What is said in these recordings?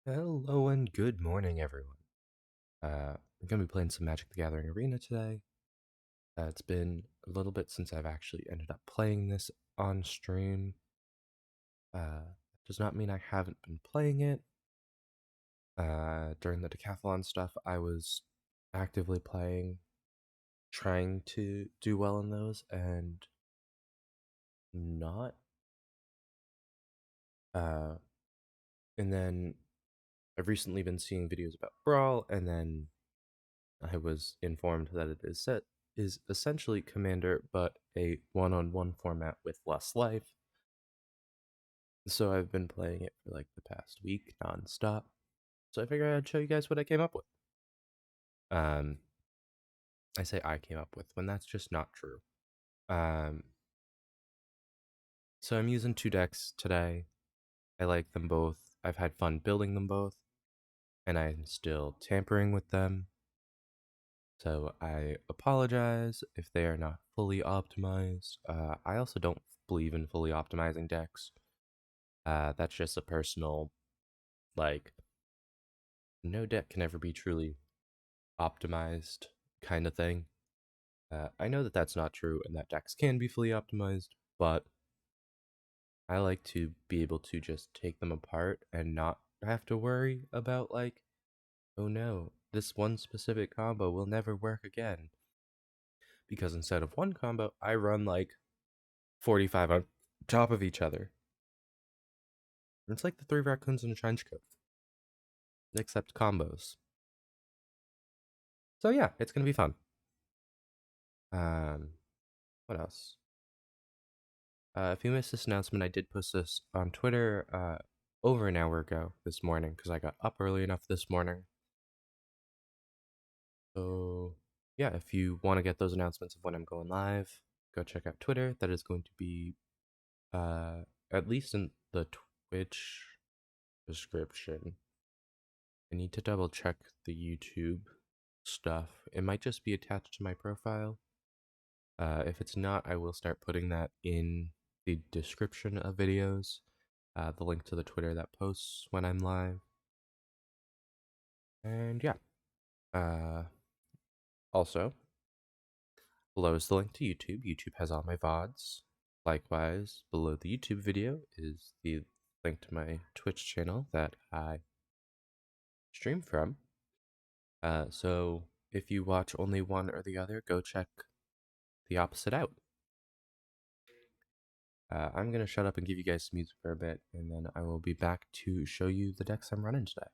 Hello and good morning, everyone. I'm going to be playing some Magic the Gathering Arena today. It's been a little bit since I've actually ended up playing this on stream. Does not mean I haven't been playing it. During the decathlon stuff, I was actively playing, trying to do well in those, and not. Uh, and then I've recently been seeing videos about Brawl, and then I was informed that it is essentially Commander, but a one-on-one format with less life. So I've been playing it for like the past week nonstop. So I figured I'd show you guys what I came up with. Um, I say I came up with when that's just not true. Um, so I'm using two decks today. I like them both. I've had fun building them both, and I'm still tampering with them. So I apologize if they are not fully optimized. I also don't believe in fully optimizing decks. That's just a personal, like, no deck can ever be truly optimized kind of thing. I know that that's not true and that decks can be fully optimized, but I like to be able to just take them apart and not have to worry about, like, oh no, this one specific combo will never work again. Because instead of one combo, I run like 45 on top of each other. It's like the three raccoons in a trench coat, except combos. So yeah, it's gonna be fun. Um, what else? If you missed this announcement, I did post this on Twitter over an hour ago this morning because I got up early enough this morning. So yeah, if you want to get those announcements of when I'm going live, go check out Twitter. That is going to be at least in the Twitch description. I need to double check the YouTube stuff. It might just be attached to my profile. If it's not, I will start putting that in the description of videos, the link to the Twitter that posts when I'm live. And yeah. Also, below is the link to YouTube. YouTube has all my VODs. Likewise, below the YouTube video is the link to my Twitch channel that I stream from. So if you watch only one or the other, go check the opposite out. I'm going to shut up and give you guys some music for a bit, and then I will be back to show you the decks I'm running today.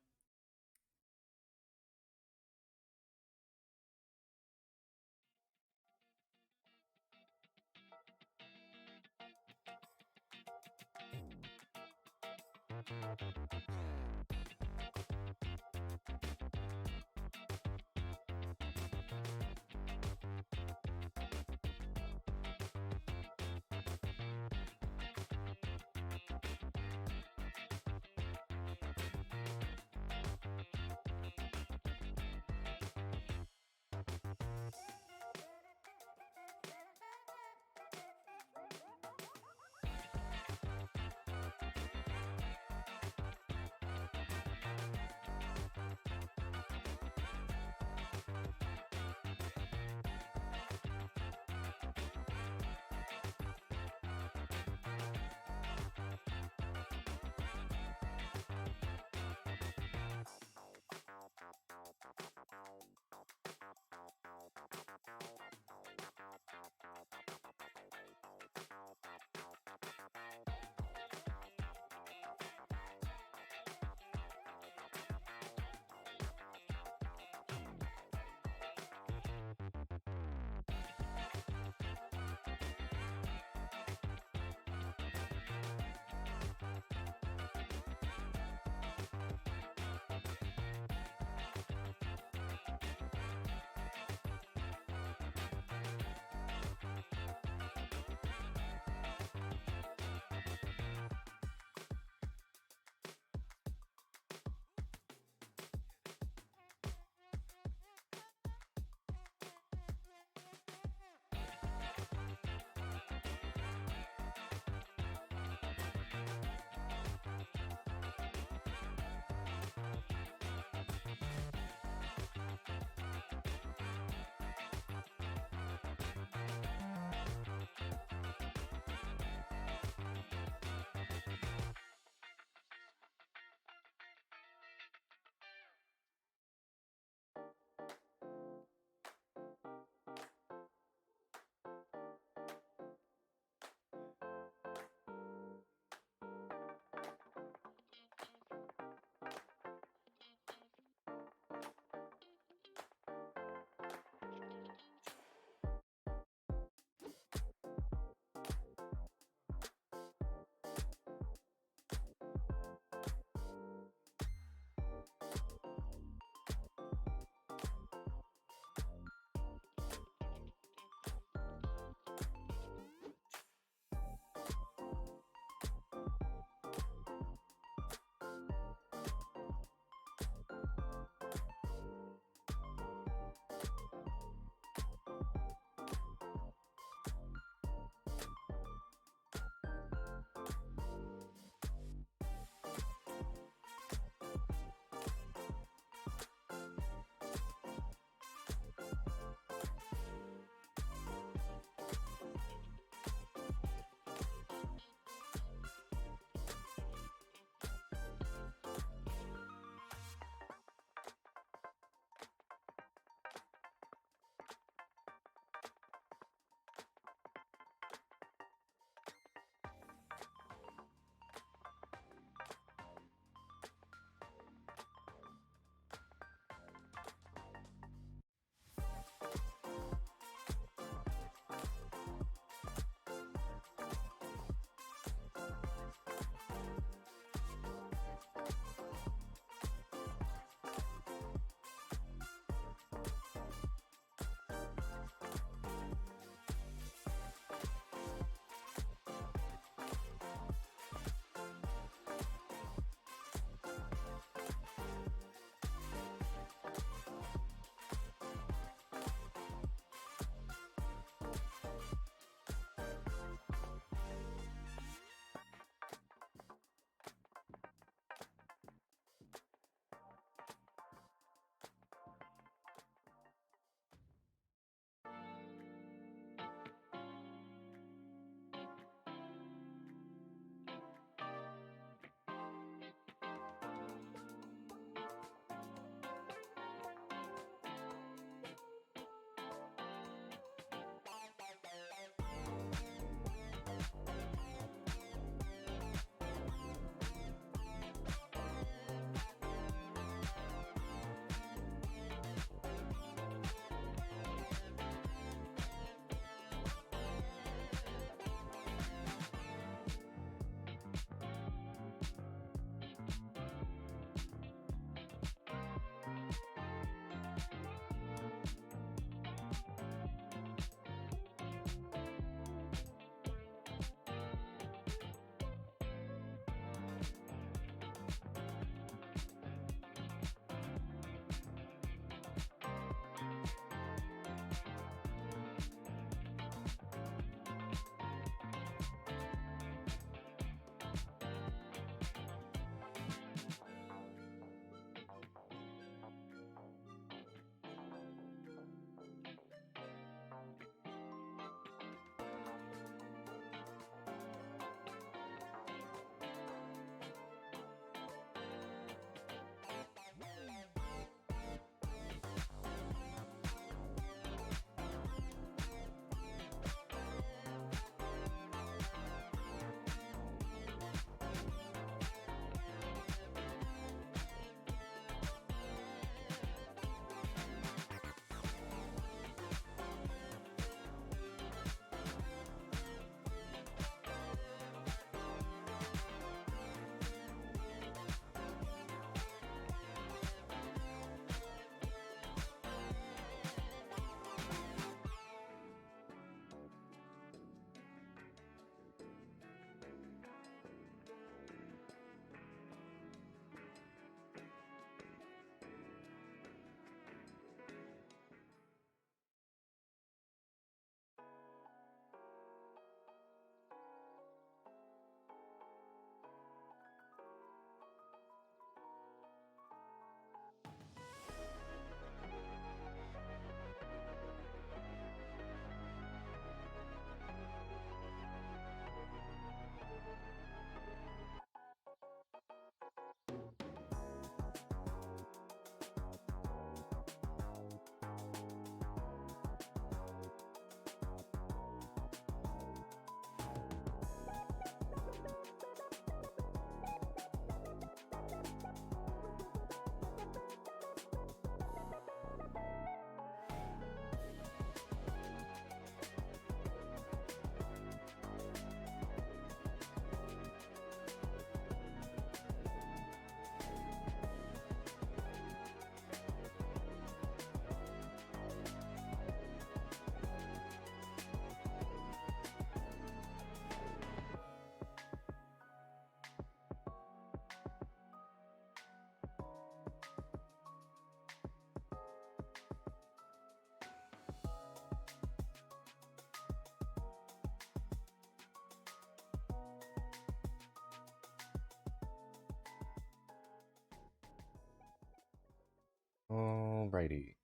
Alrighty.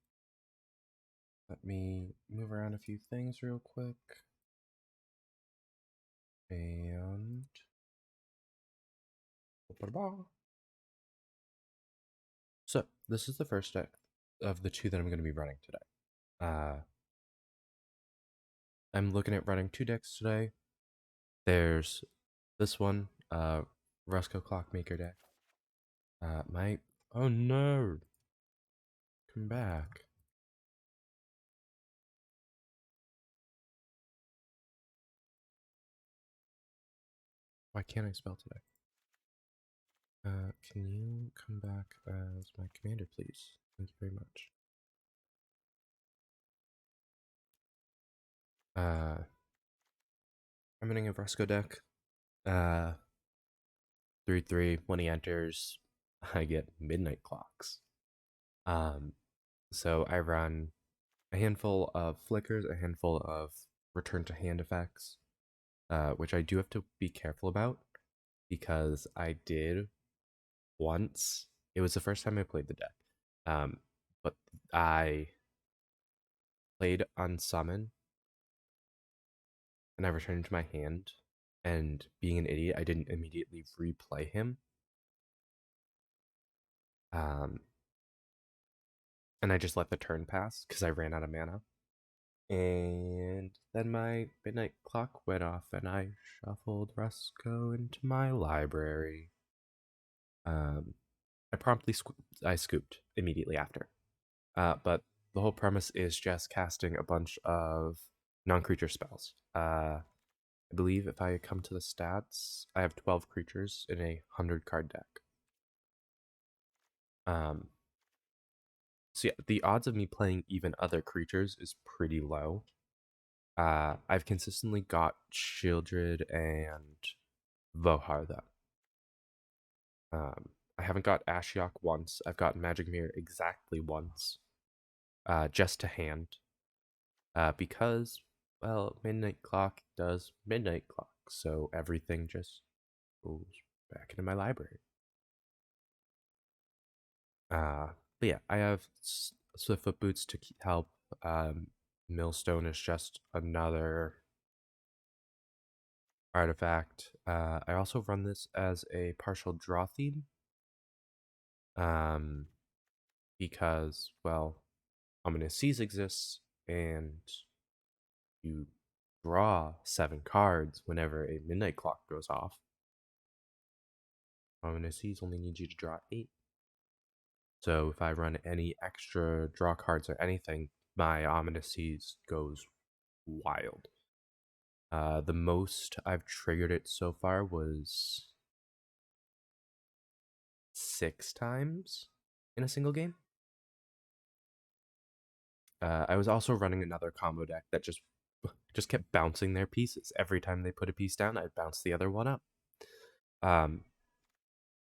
Let me move around a few things real quick. And so this is the first deck of the two that I'm going to be running today. I'm looking at running two decks today. There's this one, Rusko Clockmaker deck. Oh no, come back. Why can't I spell today? Can you come back as my commander, please? Thank you very much. I'm running a Vrosco deck. 3/3. When he enters, I get midnight clocks. So I run a handful of flickers, a handful of return to hand effects, which I do have to be careful about because I did once. It was the first time I played the deck, but I played Unsummon and I returned to my hand. And being an idiot, I didn't immediately replay him. And I just let the turn pass because I ran out of mana. And then my midnight clock went off, and I shuffled Rusko into my library. I promptly scooped immediately after. But the whole premise is just casting a bunch of non-creature spells. I believe if I come to the stats, I have 12 creatures in a 100-card deck. So yeah, the odds of me playing even other creatures is pretty low. I've consistently got Shieldred and Vohar though. I haven't got Ashiok once. I've got Magic Mirror exactly once, just to hand. Because, well, Midnight Clock does Midnight Clock, so everything just goes back into my library. But yeah, I have Swiftfoot Boots to help. Millstone is just another artifact. I also run this as a partial draw theme. Because, well, Ominous Seas exists, and you draw 7 cards whenever a midnight clock goes off. Ominous Seas only needs you to draw 8. So if I run any extra draw cards or anything, my Ominous Seas goes wild. The most I've triggered it so far was 6 times in a single game. I was also running another combo deck that just kept bouncing their pieces. Every time they put a piece down, I'd bounce the other one up.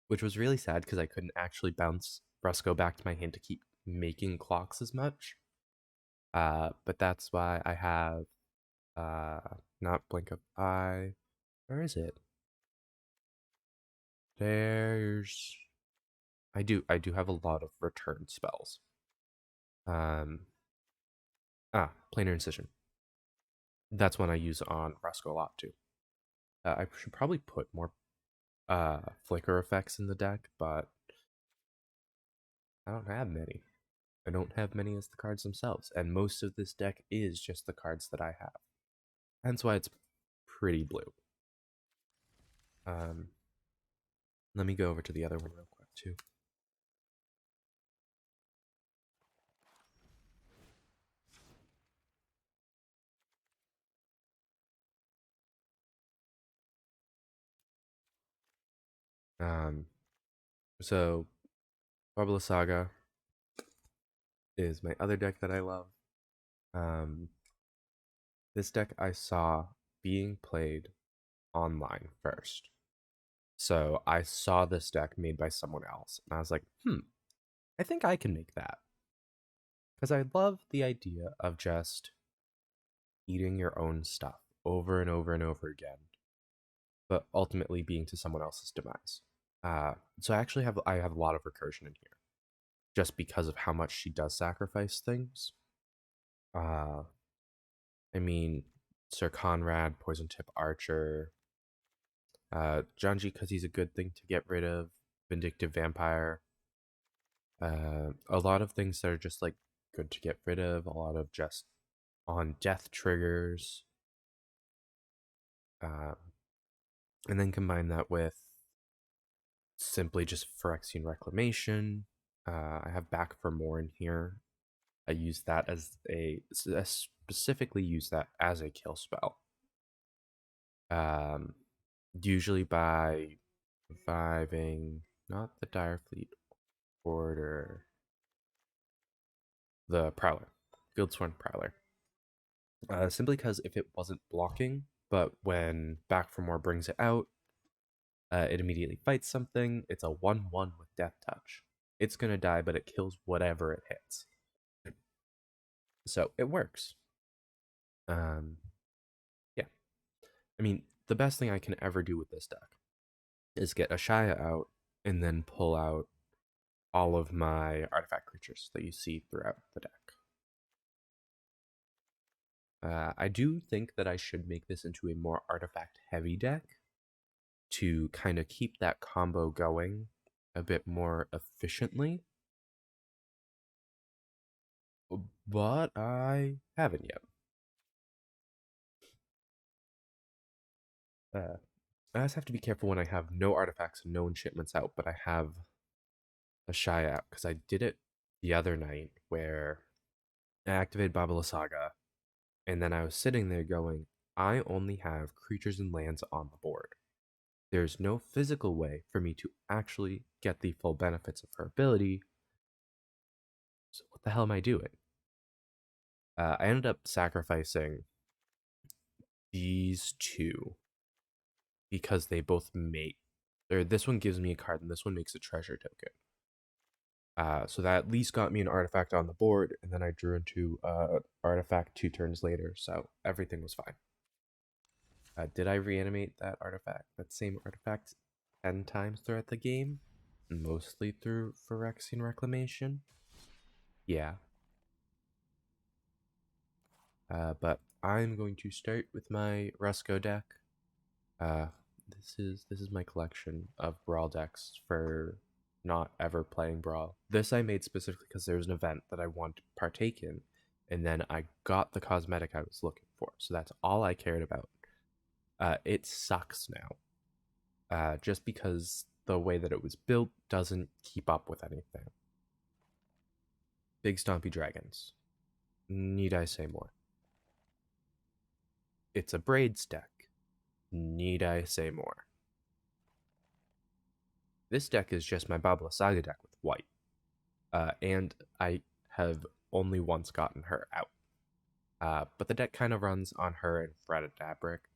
Which was really sad because I couldn't actually bounce Brusco back to my hand to keep making clocks as much. But that's why I have not Blink of Eye. Where is it? There's I do have a lot of return spells. Planar Incision. That's one I use on Brusco a lot too. I should probably put more flicker effects in the deck, but I don't have many. I don't have many as the cards themselves, and most of this deck is just the cards that I have. Hence why it's pretty blue. Let me go over to the other one real quick too. So Barbala Saga is my other deck that I love. This deck I saw being played online first. So I saw this deck made by someone else, and I was like, I think I can make that. Because I love the idea of just eating your own stuff over and over and over again, but ultimately being to someone else's demise. So I have a lot of recursion in here. just because of how much she does sacrifice things. Uh, I mean, Sir Conrad, Poison Tip Archer, Janji because he's a good thing to get rid of, Vindictive Vampire. A lot of things that are just like good to get rid of, a lot of just on death triggers. And then combine that with simply just Phyrexian Reclamation. I have Back for More in here. I use that as I specifically use that as a kill spell. Usually by reviving not the Direfleet Order, the Prowler, Fieldsworn Prowler. Simply because if it wasn't blocking, but when Back for More brings it out, it immediately fights something. It's a 1/1 with Death Touch. It's gonna die, but it kills whatever it hits. So it works. Yeah. I mean, the best thing I can ever do with this deck is get Ashaya out and then pull out all of my artifact creatures that you see throughout the deck. I do think that I should make this into a more artifact heavy deck to kind of keep that combo going a bit more efficiently. But I haven't yet. I just have to be careful when I have no artifacts and no enchantments out, but I have Ashaya out because I did it the other night where I activated Babala Saga, and then I was sitting there going, I only have creatures and lands on the board. There's no physical way for me to actually get the full benefits of her ability. So what the hell am I doing? I ended up sacrificing these two because they both make. Or this one gives me a card, and this one makes a treasure token. So that at least got me an artifact on the board, and then I drew into artifact 2 turns later, so everything was fine. Did I reanimate that same artifact 10 times throughout the game? Mostly through Phyrexian Reclamation? Yeah. But I'm going to start with my Rusko deck. This is my collection of Brawl decks for not ever playing Brawl. This I made specifically because there was an event that I wanted to partake in, and then I got the cosmetic I was looking for. So that's all I cared about. It sucks now, just because the way that it was built doesn't keep up with anything. Big Stompy Dragons. Need I say more? It's a Braids deck. Need I say more? This deck is just my Babala Saga deck with white. And I have only once gotten her out. But the deck kind of runs on her and Fred Dabrick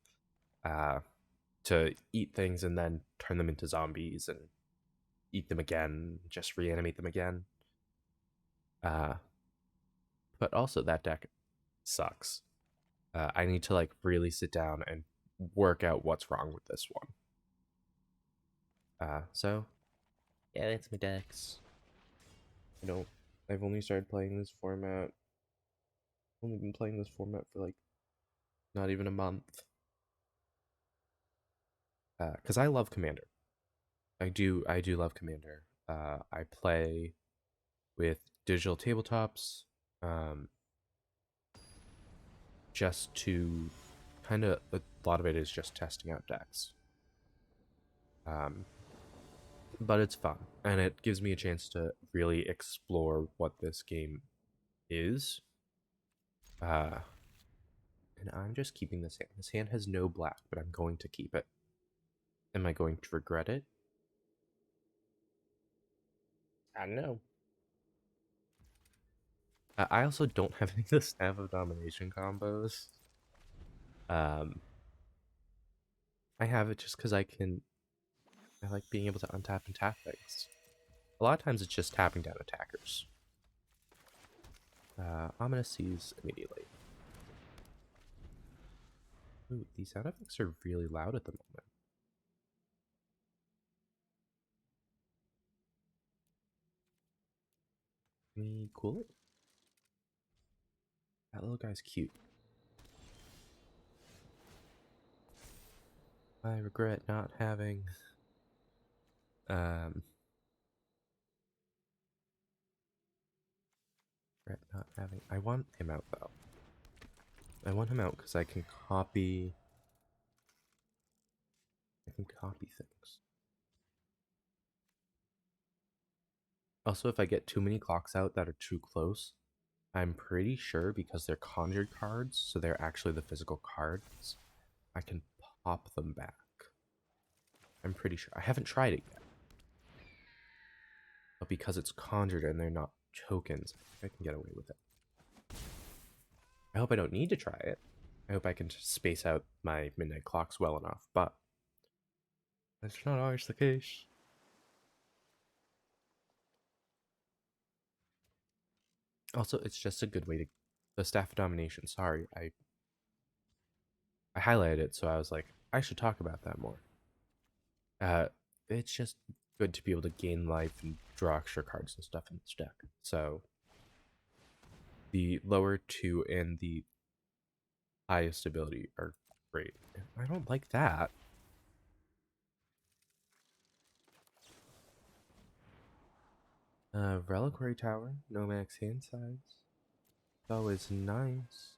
to eat things and then turn them into zombies and eat them again, just reanimate them again. But also that deck sucks. I need to like really sit down and work out what's wrong with this one. So yeah, that's my decks. I've only started playing this format. I've only been playing this format for like not even a month. Because I love Commander. I do love Commander. I play with digital tabletops, just to kind of a lot of it is just testing out decks. But it's fun, and it gives me a chance to really explore what this game is. And I'm just keeping this hand. This hand has no black, but I'm going to keep it. Am I going to regret it? I don't know. I also don't have any of the Staff of Domination combos. I have it just because I like being able to untap and tap things. A lot of times it's just tapping down attackers. I'm gonna seize immediately. Ooh, these sound effects are really loud at the moment. Can we cool it? That little guy's cute. I regret not having um I want him out though. I want him out because I can copy things. Also, if I get too many clocks out that are too close, I'm pretty sure because they're conjured cards, so they're actually the physical cards, I can pop them back. I'm pretty sure. I haven't tried it yet. But because it's conjured and they're not tokens, I think I can get away with it. I hope I don't need to try it. I hope I can just space out my midnight clocks well enough, but that's not always the case. Also, it's just a good way to... The Staff of Domination, sorry, I highlighted it, so I was like, I should talk about that more. It's just good to be able to gain life and draw extra cards and stuff in this deck. So, the lower two and the highest ability are great. I don't like that. Reliquary Tower, no max hand size. Always nice.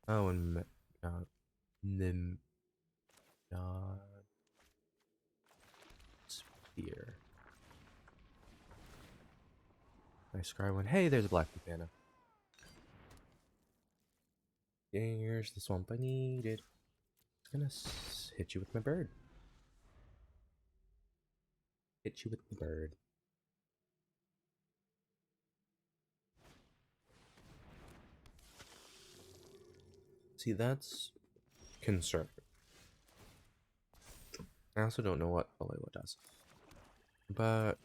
Oh, and Nim Sphere. I scry one. Hey, there's a black mana. Here's the swamp I needed. I'm gonna hit you with my bird. Hit you with the bird. See, that's concerning. I also don't know what Alayla does. But,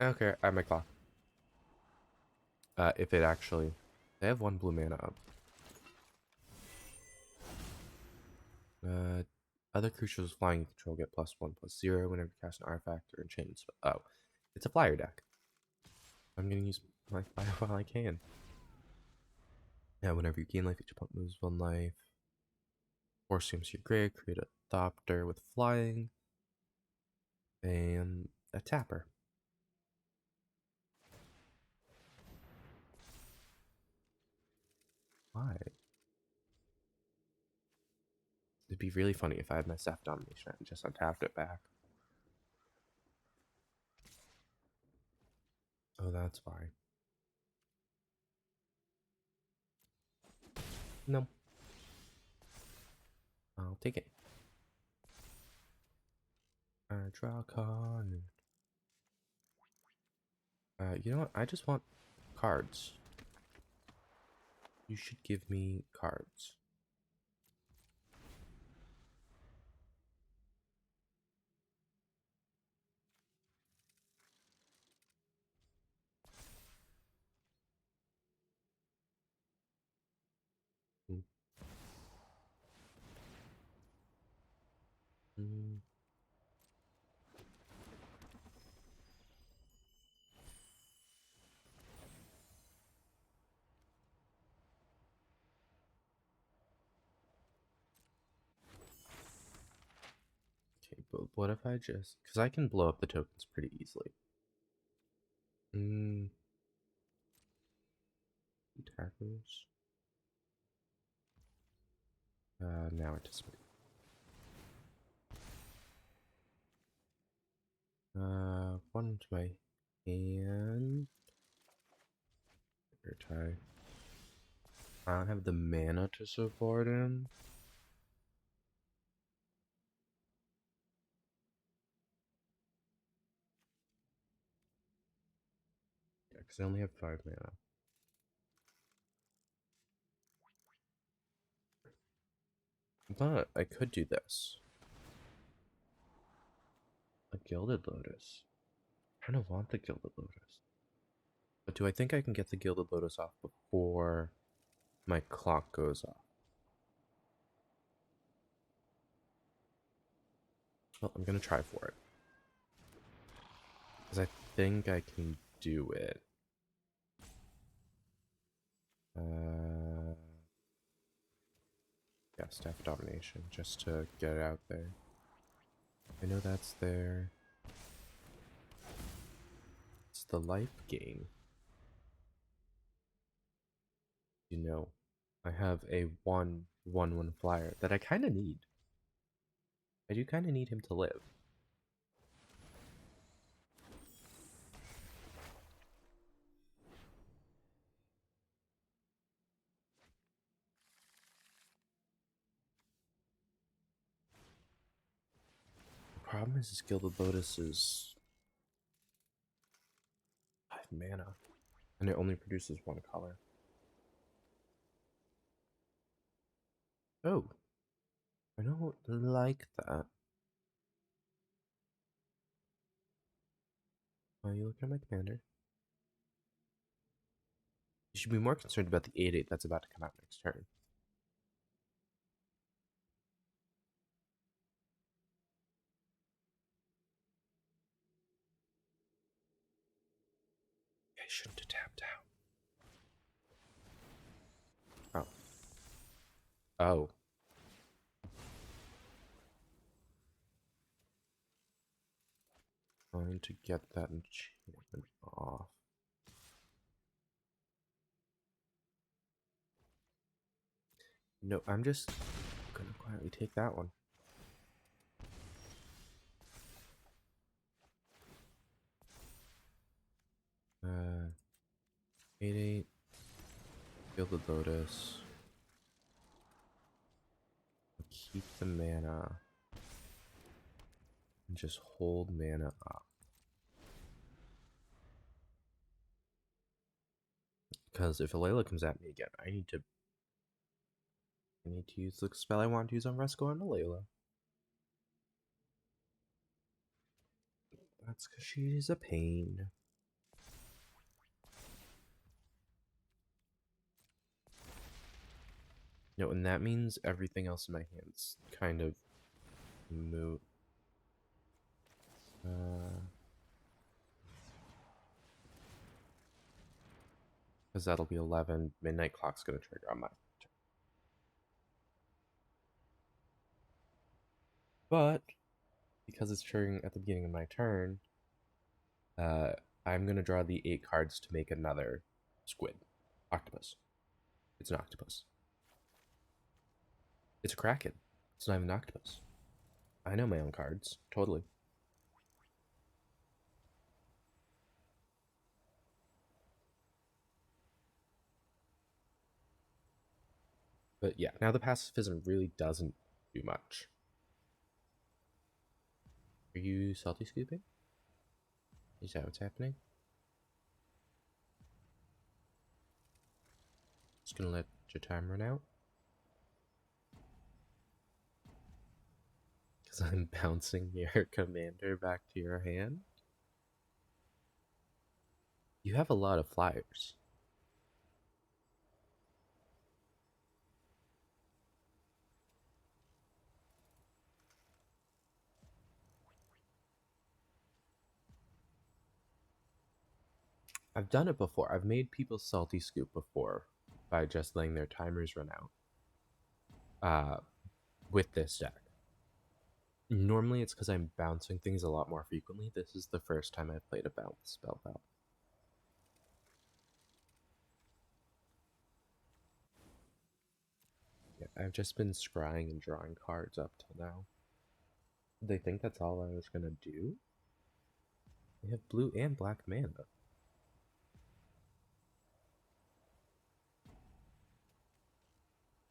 okay, I have my clock. If it actually... They have one blue mana up. Other creatures with flying you control get +1/+0 whenever you cast an artifact or enchantment spell. Oh, it's a flyer deck. I'm gonna use my flyer while I can. Yeah, whenever you gain life, each opponent moves 1 life. Force seems your grave, create a Thopter with flying, and a tapper. Why? It'd be really funny if I had my Staff Domination and just untapped it back. Oh, that's why. No. I'll take it. Draw a card. You know what? I just want cards. You should give me cards. Mm. Mm. Okay, but what if I just... Because I can blow up the tokens pretty easily. Tackles. Now anticipate. One to my hand. Tie. I don't have the mana to support him. Yeah, because I only have 5 mana. But I could do this. A Gilded Lotus. I kind of want the Gilded Lotus. But do I think I can get the Gilded Lotus off before my clock goes off? Well, I'm gonna try for it. Because I think I can do it. Yeah, staff domination, just to get it out there. I know that's there. It's the life gain. You know, I have a 1/1/1 flyer that I kind of need. I do kind of need him to live. The problem is, Gilded Lotus is 5 mana, and it only produces 1 color. Oh, I don't like that. Are you looking at my commander? You should be more concerned about the 8/8 that's about to come out next turn. I shouldn't have tapped out. Oh. Oh. Trying to get that enchantment off. No, I'm just gonna quietly take that one. Uh, 8/8. Gilded Lotus. Keep the mana. And just hold mana up. Because if Alayla comes at me again, I need to use the spell I want to use on Resco and Alayla. That's because she's a pain. No, and that means everything else in my hand's kind of moot. Because that'll be 11. Midnight Clock's going to trigger on my turn. But, because it's triggering at the beginning of my turn, I'm going to draw the 8 cards to make another squid. Octopus. It's an octopus. It's a kraken. It's not even an octopus. I know my own cards. Totally. But yeah, now the pacifism really doesn't do much. Are you salty scooping? Is that what's happening? Just gonna let your time run out. Because I'm bouncing your commander back to your hand. You have a lot of flyers. I've done it before. I've made people salty scoop before by just letting their timers run out. With this deck. Normally it's because I'm bouncing things a lot more frequently. This is the first time I've played a bounce spell belt. Yeah, I've just been scrying and drawing cards up till now. They think that's all I was gonna do? They have blue and black mana.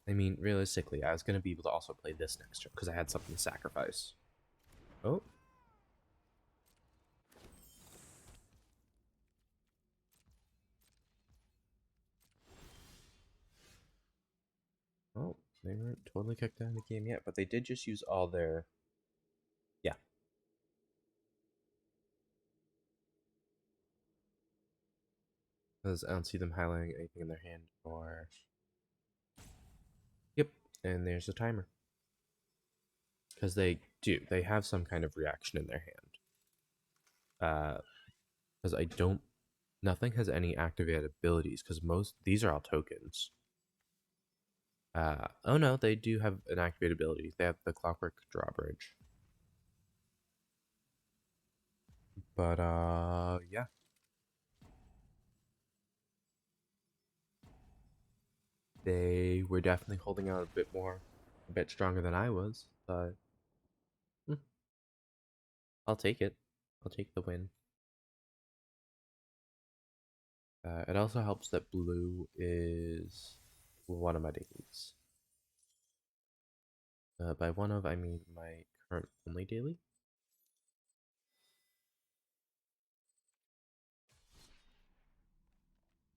I mean, realistically, I was gonna be able to also play this next turn because I had something to sacrifice. Oh. Oh, they weren't totally kicked out of the game yet, but they did just use all their... Yeah. Because I don't see them highlighting anything in their hand or... Yep, and there's the timer. Because they do. They have some kind of reaction in their hand. Because I don't. Nothing has any activated abilities, because most. These are all tokens. Oh no, they do have an activated ability. They have the Clockwork Drawbridge. But, yeah. They were definitely holding out a bit stronger than I was, but hmm, I'll take it. I'll take the win. It also helps that blue is one of my dailies. By one of, I mean my current only daily.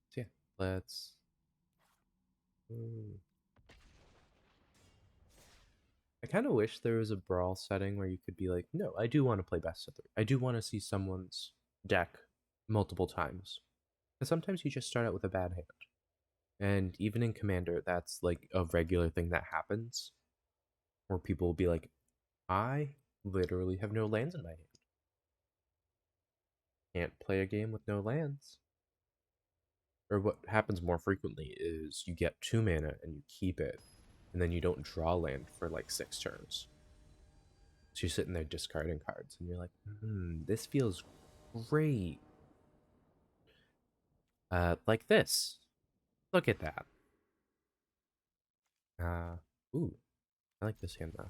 So yeah, let's. Hmm. I kind of wish there was a brawl setting where you could be like, no, I do want to play best of three. I do want to see someone's deck multiple times. And sometimes you just start out with a bad hand. And even in Commander, that's like a regular thing that happens where people will be like, I literally have no lands in my hand. Can't play a game with no lands. Or what happens more frequently is you get 2 mana and you keep it, and then you don't draw land for like 6 turns. So you're sitting there discarding cards, and you're like, this feels great. Like this. Look at that. Uh, ooh, I like this hand though.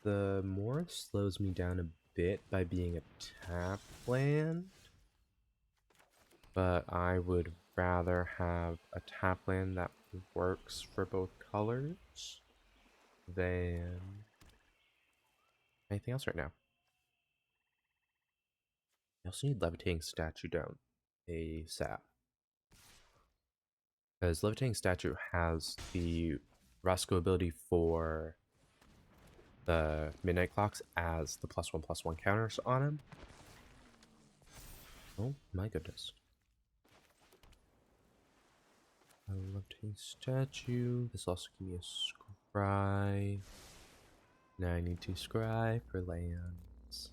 The Morris slows me down a bit by being a tap land, but I would rather have a tap land that works for both colors than anything else right now. I also need Levitating Statue down ASAP. Because Levitating Statue has the Roscoe ability for the Midnight Clocks as the +1/+1 counters on him. Oh my goodness. Levitating Statue. This will also give me a Scry. Now I need to Scry for lands.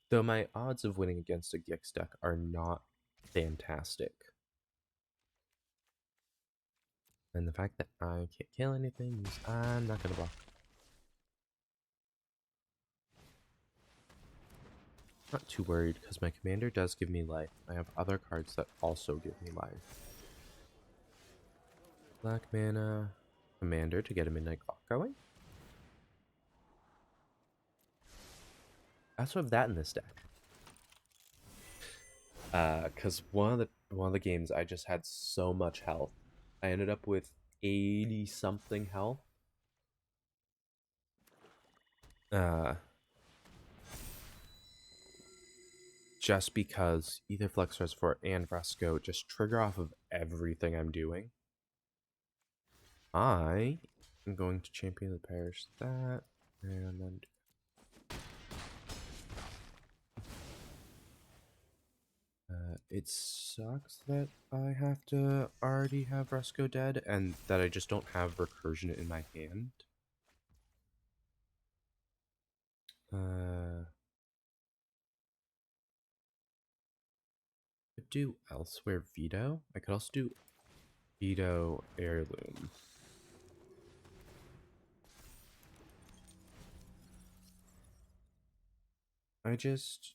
Though my odds of winning against a Gix deck are not fantastic. And the fact that I can't kill anything means I'm not going to block. Not too worried, because my commander does give me life. I have other cards that also give me life. Black mana, commander to get a Midnight Clock going. I also have that in this deck. Because one of the games I just had so much health. I ended up with 80 something health. Just because either Flex Reservoir and Fresco just trigger off of everything I'm doing. I am going to Champion the Parish that, and then it sucks that I have to already have Fresco dead and that I just don't have Recursion in my hand. Could do Elsewhere Veto. I could also do Veto Heirloom. I just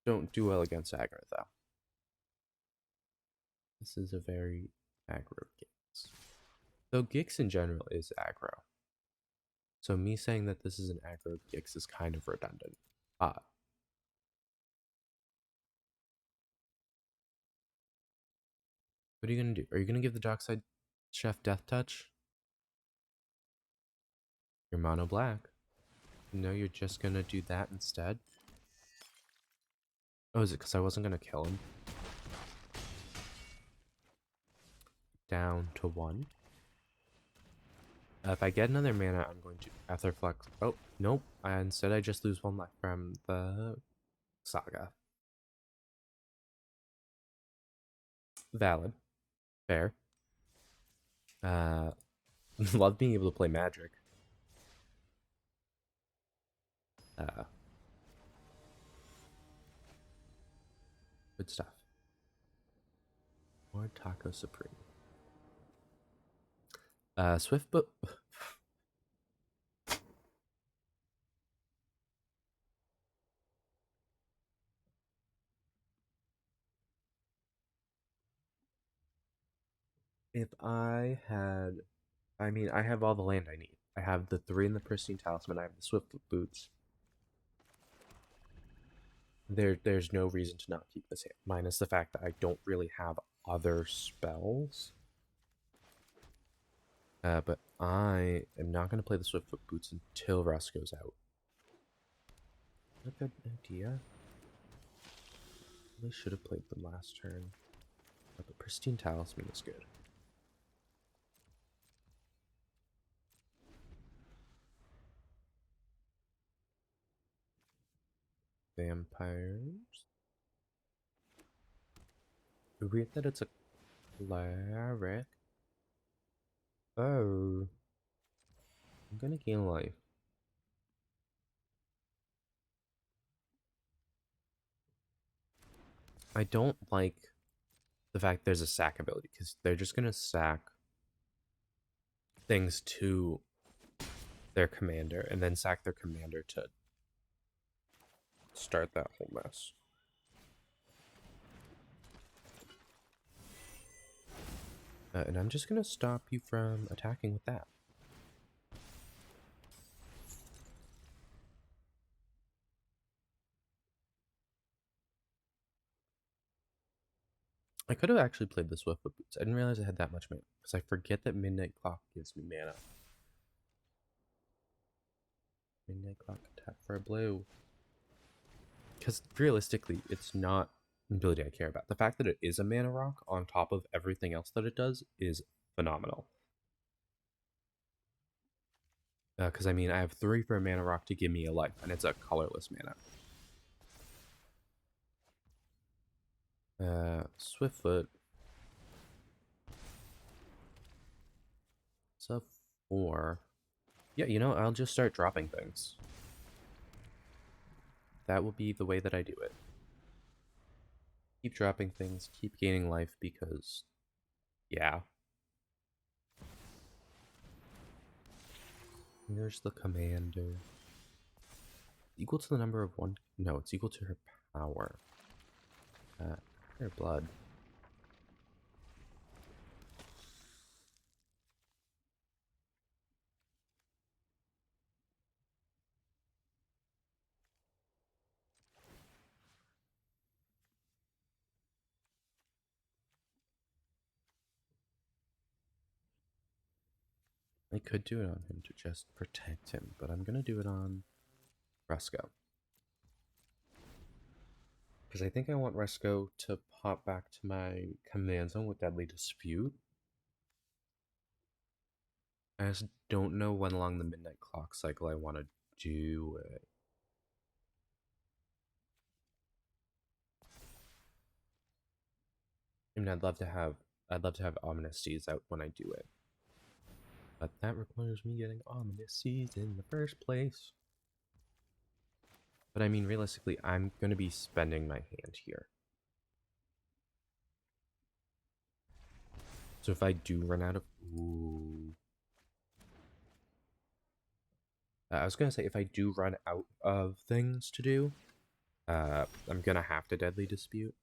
don't do well against aggro, though. This is a very aggro Gix. Though Gix in general is aggro. So me saying that this is an aggro Gix is kind of redundant. What are you going to do? Are you going to give the Dockside Chef Death Touch? You're mono black. No, you're just going to do that instead? Oh, is it because I wasn't going to kill him? Down to 1. If I get another mana, I'm going to Aetherflux. Oh, nope. Instead, I just lose 1 life from the Saga. Valid. Fair. Uh, love being able to play Magic. Uh, good stuff. More Taco Supreme. Swift, but if I had, I mean, I have all the land I need. I have the 3 in the Pristine Talisman. I have the Swiftfoot Boots. There's no reason to not keep this hand, minus the fact that I don't really have other spells. But I am not going to play the Swiftfoot Boots until Russ goes out. Not a good idea. Really should have played them last turn. But the Pristine Talisman is good. Vampires. Weird that it's a cleric. Oh. I'm gonna gain life. I don't like the fact there's a sack ability, because they're just gonna sack things to their commander, and then sack their commander to start that whole mess. And I'm just gonna stop you from attacking with that. I could have actually played the Swiftfoot Boots. I didn't realize I had that much mana, because I forget that Midnight Clock gives me mana. Midnight Clock, tap for a blue. Because realistically, it's not an ability I care about. The fact that it is a mana rock on top of everything else that it does is phenomenal. Because I mean, I have 3 for a mana rock to give me a life, and it's a colorless mana. Swiftfoot. It's a 4. Yeah, you know, I'll just start dropping things. That will be the way that I do it. Keep dropping things, keep gaining life, because, yeah. Here's the commander. Equal to the number of 1. No, it's equal to her power. Her blood. I could do it on him to just protect him, but I'm gonna do it on Resco. Because I think I want Resco to pop back to my command zone with Deadly Dispute. I just don't know when along the Midnight Clock cycle I want to do it. I mean, I'd love to have Ominous Seas out when I do it. But that requires me getting Ominous Seas in the first place. But I mean, realistically, I'm going to be spending my hand here. So if I do run out of... Ooh. I was going to say, if I do run out of things to do, I'm going to have to Deadly Dispute.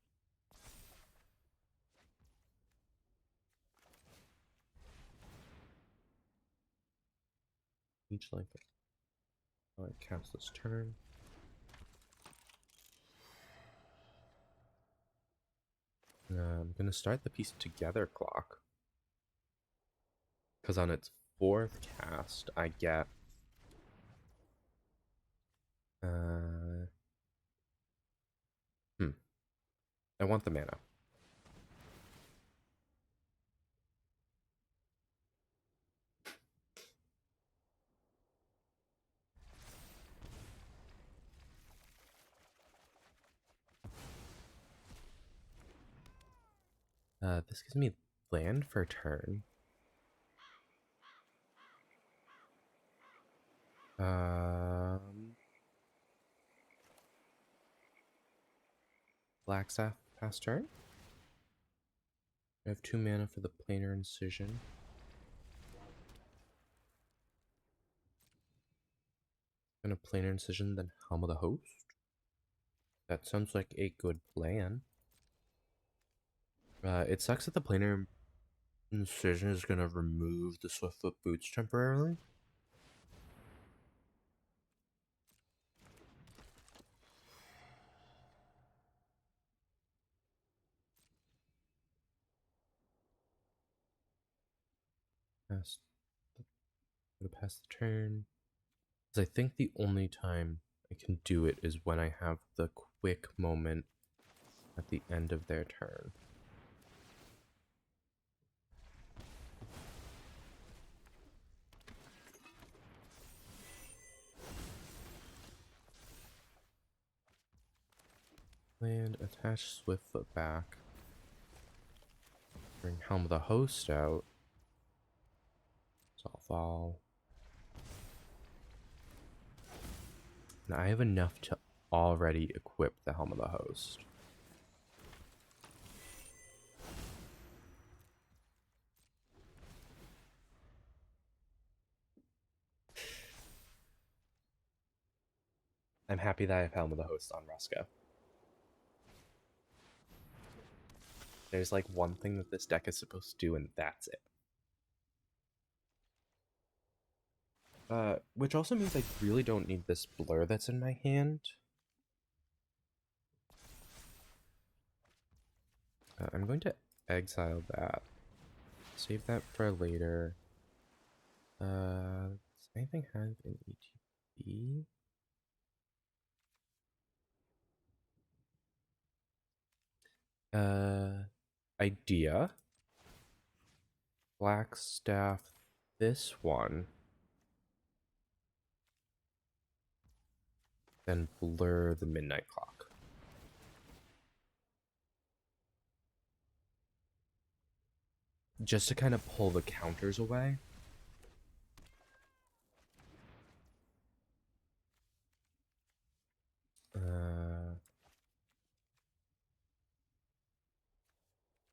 Each life. Alright, cast this turn. I'm going to start the piece together clock. Because on its 4th cast, I get... I want the mana. This gives me land for a turn. Blackstaff pass turn. I have 2 mana for the Planar Incision. And a Planar Incision, then Helm of the Host. That sounds like a good plan. It sucks that the Planar Incision is going to remove the Swiftfoot Boots temporarily. Pass the turn. Because I think the only time I can do it is when I have the quick moment at the end of their turn. Land, attach Swiftfoot back. Bring Helm of the Host out. Solve. And I have enough to already equip the Helm of the Host. I'm happy that I have Helm of the Host on Ruska. There's like one thing that this deck is supposed to do, and that's it. Which also means I really don't need this blur that's in my hand. I'm going to exile that. Save that for later. Does anything have an ETB? Idea. Blackstaff this one. Then blur the Midnight Clock. Just to kind of pull the counters away.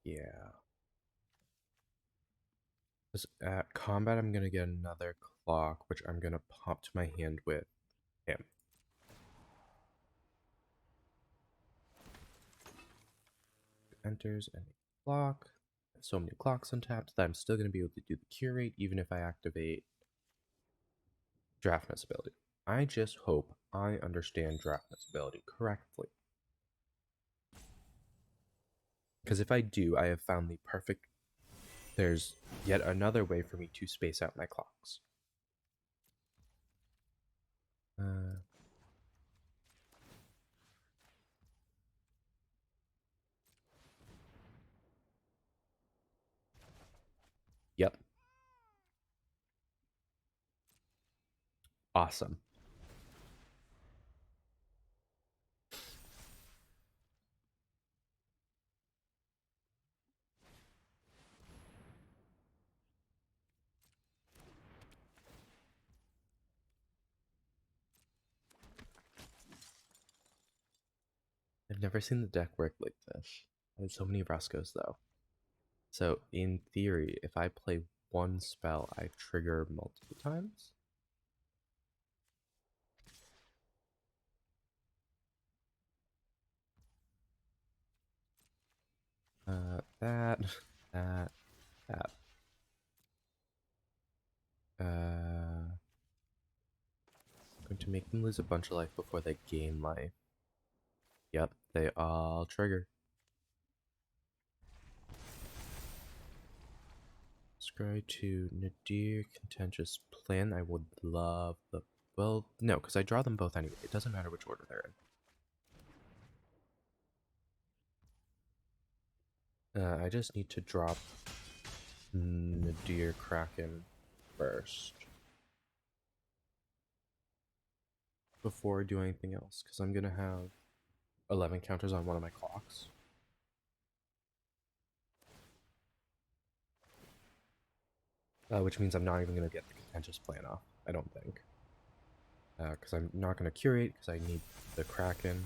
Yeah. Because at combat, I'm going to get another clock, which I'm going to pop to my hand with him. Enters any clock. So many clocks untapped that I'm still going to be able to do the curate even if I activate Draftness ability. I just hope I understand Draftness ability correctly. Because if I do, I have found the perfect... There's yet another way for me to space out my clocks. Yep. Awesome. I've never seen the deck work like this. I have so many Ruskos though. So in theory, if I play one spell, I trigger multiple times. That. Going to make them lose a bunch of life before they gain life. Yep, they all trigger. Scry to Nadir Contentious Plan. I would love the... Well, no, because I draw them both anyway. It doesn't matter which order they're in. I just need to drop Nadir Kraken first. Before I do anything else, because I'm going to have 11 counters on one of my clocks. which means I'm not even going to get the contentious plan off, I don't think. Because I'm not going to curate, because I need the Kraken.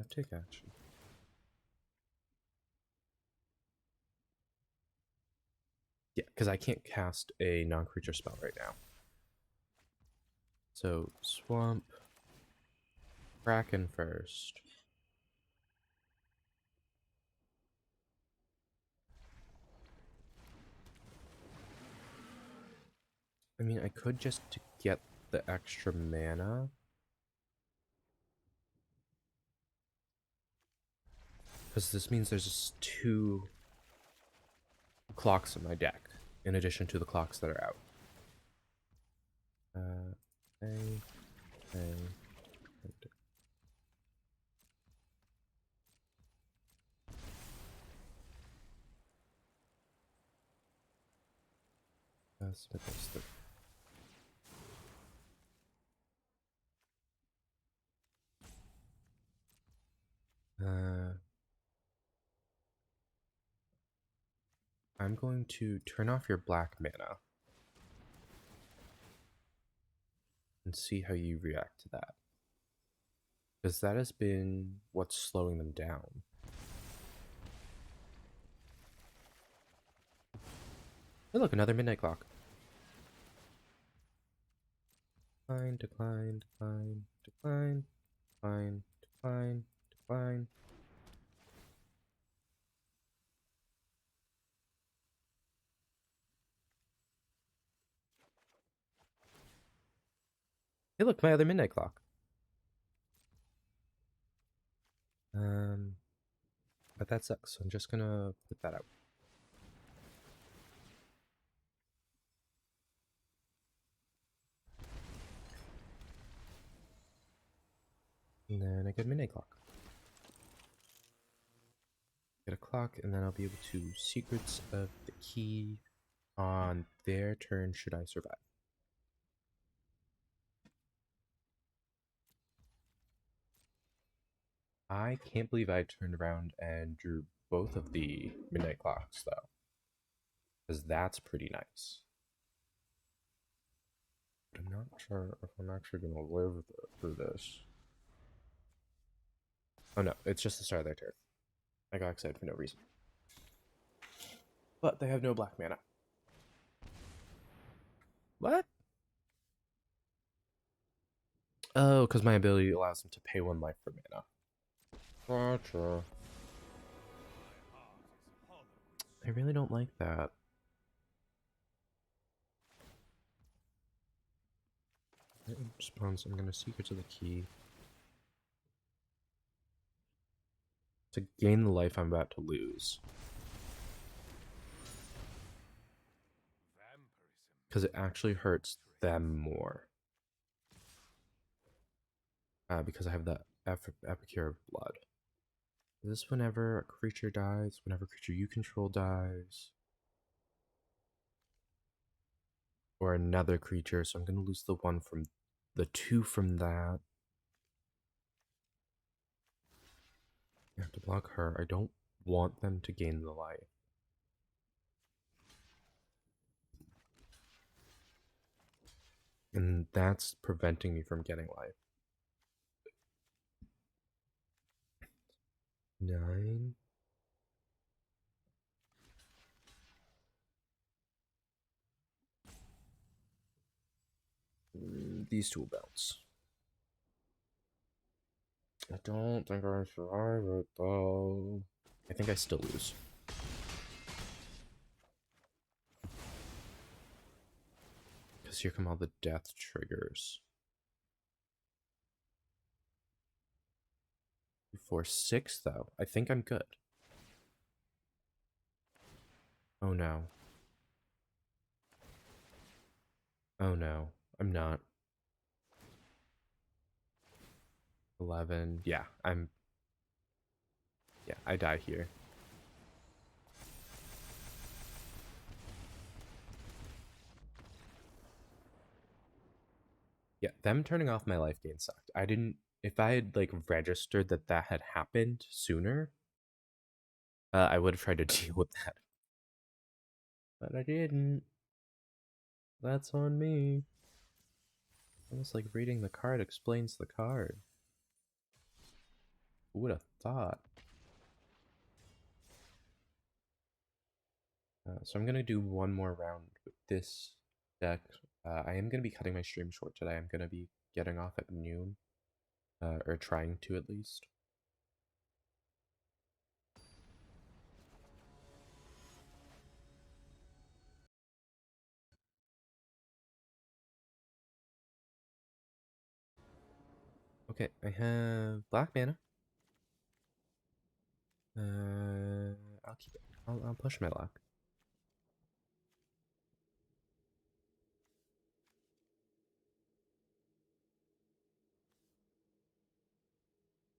Take action. Yeah, because I can't cast a non-creature spell right now. So, Swamp. Kraken first. I mean, I could just get the extra mana. Because this means there's just 2 clocks in my deck, in addition to the clocks that are out. Okay. That's the I'm going to turn off your black mana and see how you react to that. Because that has been what's slowing them down. Hey, look, another midnight clock. Decline, decline, decline, decline, decline, decline, decline. Hey, look, my other midnight clock. But that sucks, so I'm just gonna put that out. And then I get a midnight clock. Get a clock, and then I'll be able to Secrets of the Key on their turn should I survive. I can't believe I turned around and drew both of the midnight clocks, though. Because that's pretty nice. But I'm not sure if I'm actually going to live through this. Oh no, it's just the start of their turn. I got excited for no reason. But they have no black mana. What? Oh, because my ability allows them to pay 1 life for mana. Gotcha. I really don't like that. Response, I'm going to Secret to the Key. To gain the life I'm about to lose. Because it actually hurts them more. Because I have the Epicure of Blood. This whenever a creature dies, whenever a creature you control dies. Or another creature, so I'm going to lose the 1 from the 2 from that. I have to block her. I don't want them to gain the life. And that's preventing me from getting life. 9. These 2 will bounce. I don't think I survive it though. I think I still lose. Because here come all the death triggers. 4-6 though. I think I'm good. Oh no. Oh no. I'm not. 11. Yeah, Yeah, I die here. Yeah, them turning off my life gain sucked. I didn't. If I had like registered that that had happened sooner, I would have tried to deal with that, but I didn't. That's on me. Almost like reading the card explains the card. Who would have thought? So I'm gonna do one more round with this deck. I am gonna be cutting my stream short today. I'm gonna be getting off at noon, or trying to at least. Okay, I have black mana. I'll keep it. I'll push my luck.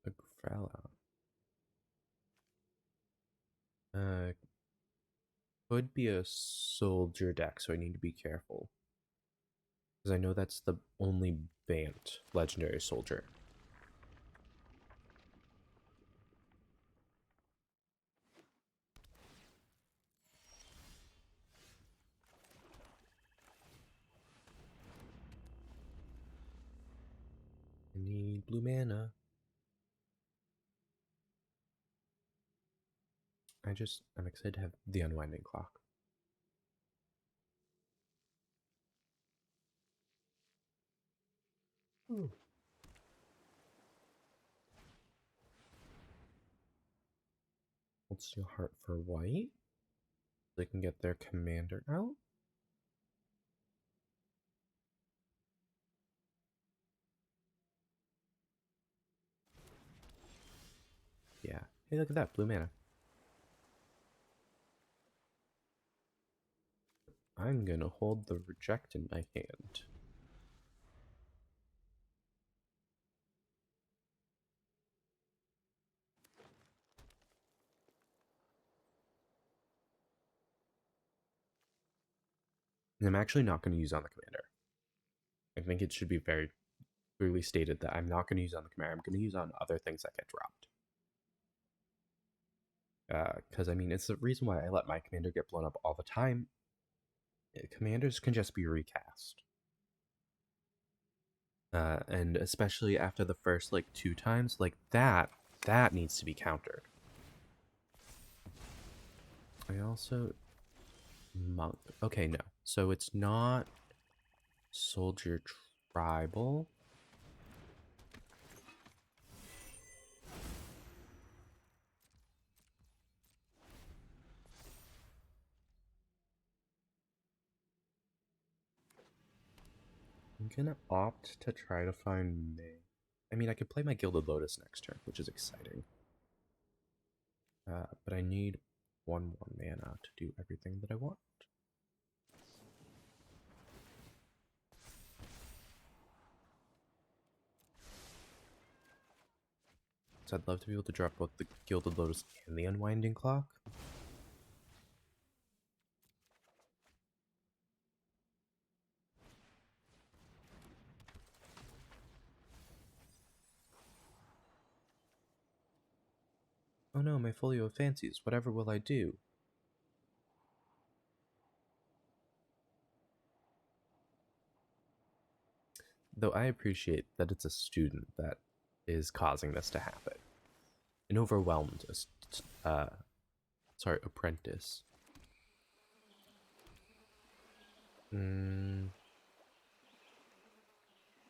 A Growlithe. Uh, could be a soldier deck, so I need to be careful. Because I know that's the only Bant legendary soldier. I need blue mana. I'm excited to have the Unwinding Clock. Ooh. Hold Steel Heart for white. They can get their commander out. Yeah. Hey, look at that. Blue mana. I'm gonna hold the Reject in my hand. And I'm actually not going to use on the commander. I think it should be very clearly stated that I'm not going to use on the commander. I'm going to use on other things that get dropped. Because I mean, it's the reason why I let my commander get blown up all the time. Commanders can just be recast. And especially after the first like 2 times, like that needs to be countered. I also monk. Okay, no. So it's not soldier tribal. I'm gonna opt to try to find May. I mean, I could play my Gilded Lotus next turn, which is exciting. But I need 1 more mana to do everything that I want. So I'd love to be able to drop both the Gilded Lotus and the Unwinding Clock. Oh no, my Folio of Fancies, whatever will I do? Though I appreciate that it's a student that is causing this to happen. An overwhelmed, apprentice.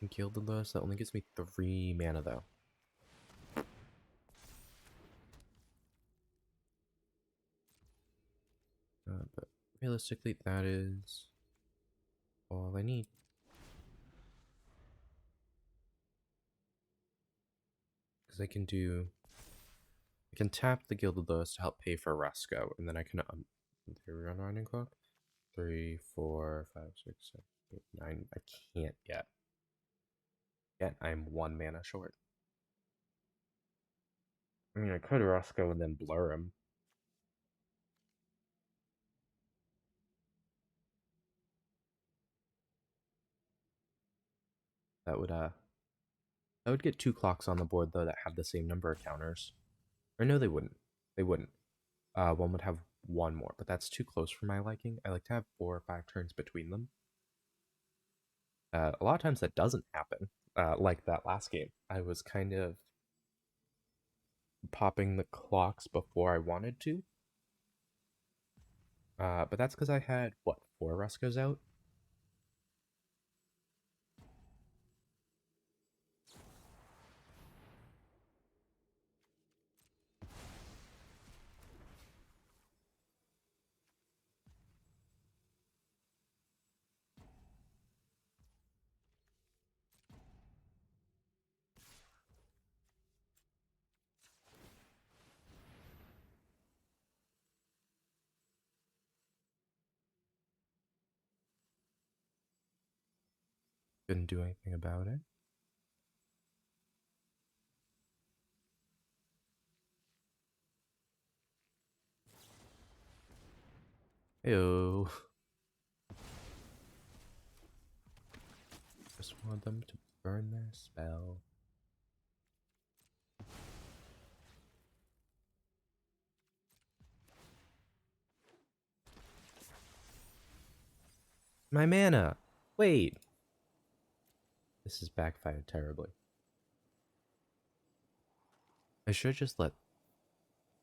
Gilded Lotus, that only gives me 3 mana though. But realistically, that is all I need. Because I can tap the Gilded Lotus to help pay for Resco, and then I can there Unwinding Clock. 3, 4, 5, 6, 7, 8, 9. I can't yet. Yet I'm 1 mana short. I mean, I could Resco and then blur him. that would get two clocks on the board though that have the same number of counters. Or no, they wouldn't. They wouldn't. One would have one more, but that's too close for my liking. I like to have 4 or 5 turns between them. A lot of times that doesn't happen. Like that last game, I was kind of popping the clocks before I wanted to. But that's because I had, what, 4 Ruskos out? Couldn't do anything about it. Ew. Just want them to burn their spell. My mana! Wait! This has backfired terribly. I should just let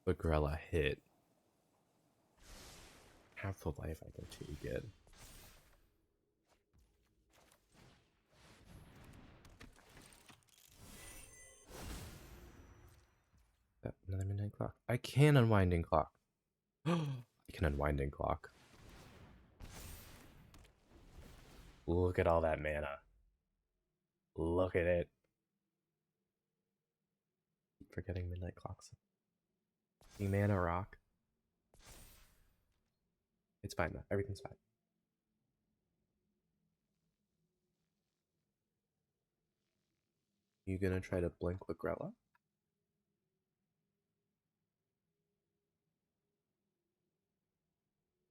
the Grella hit. Half the life I can take it. Another midnight clock. I can unwinding clock. I can unwinding clock. Look at all that mana. Look at it. Keep forgetting midnight clocks. The mana rock. It's fine though. Everything's fine. You gonna try to blink Lagrella?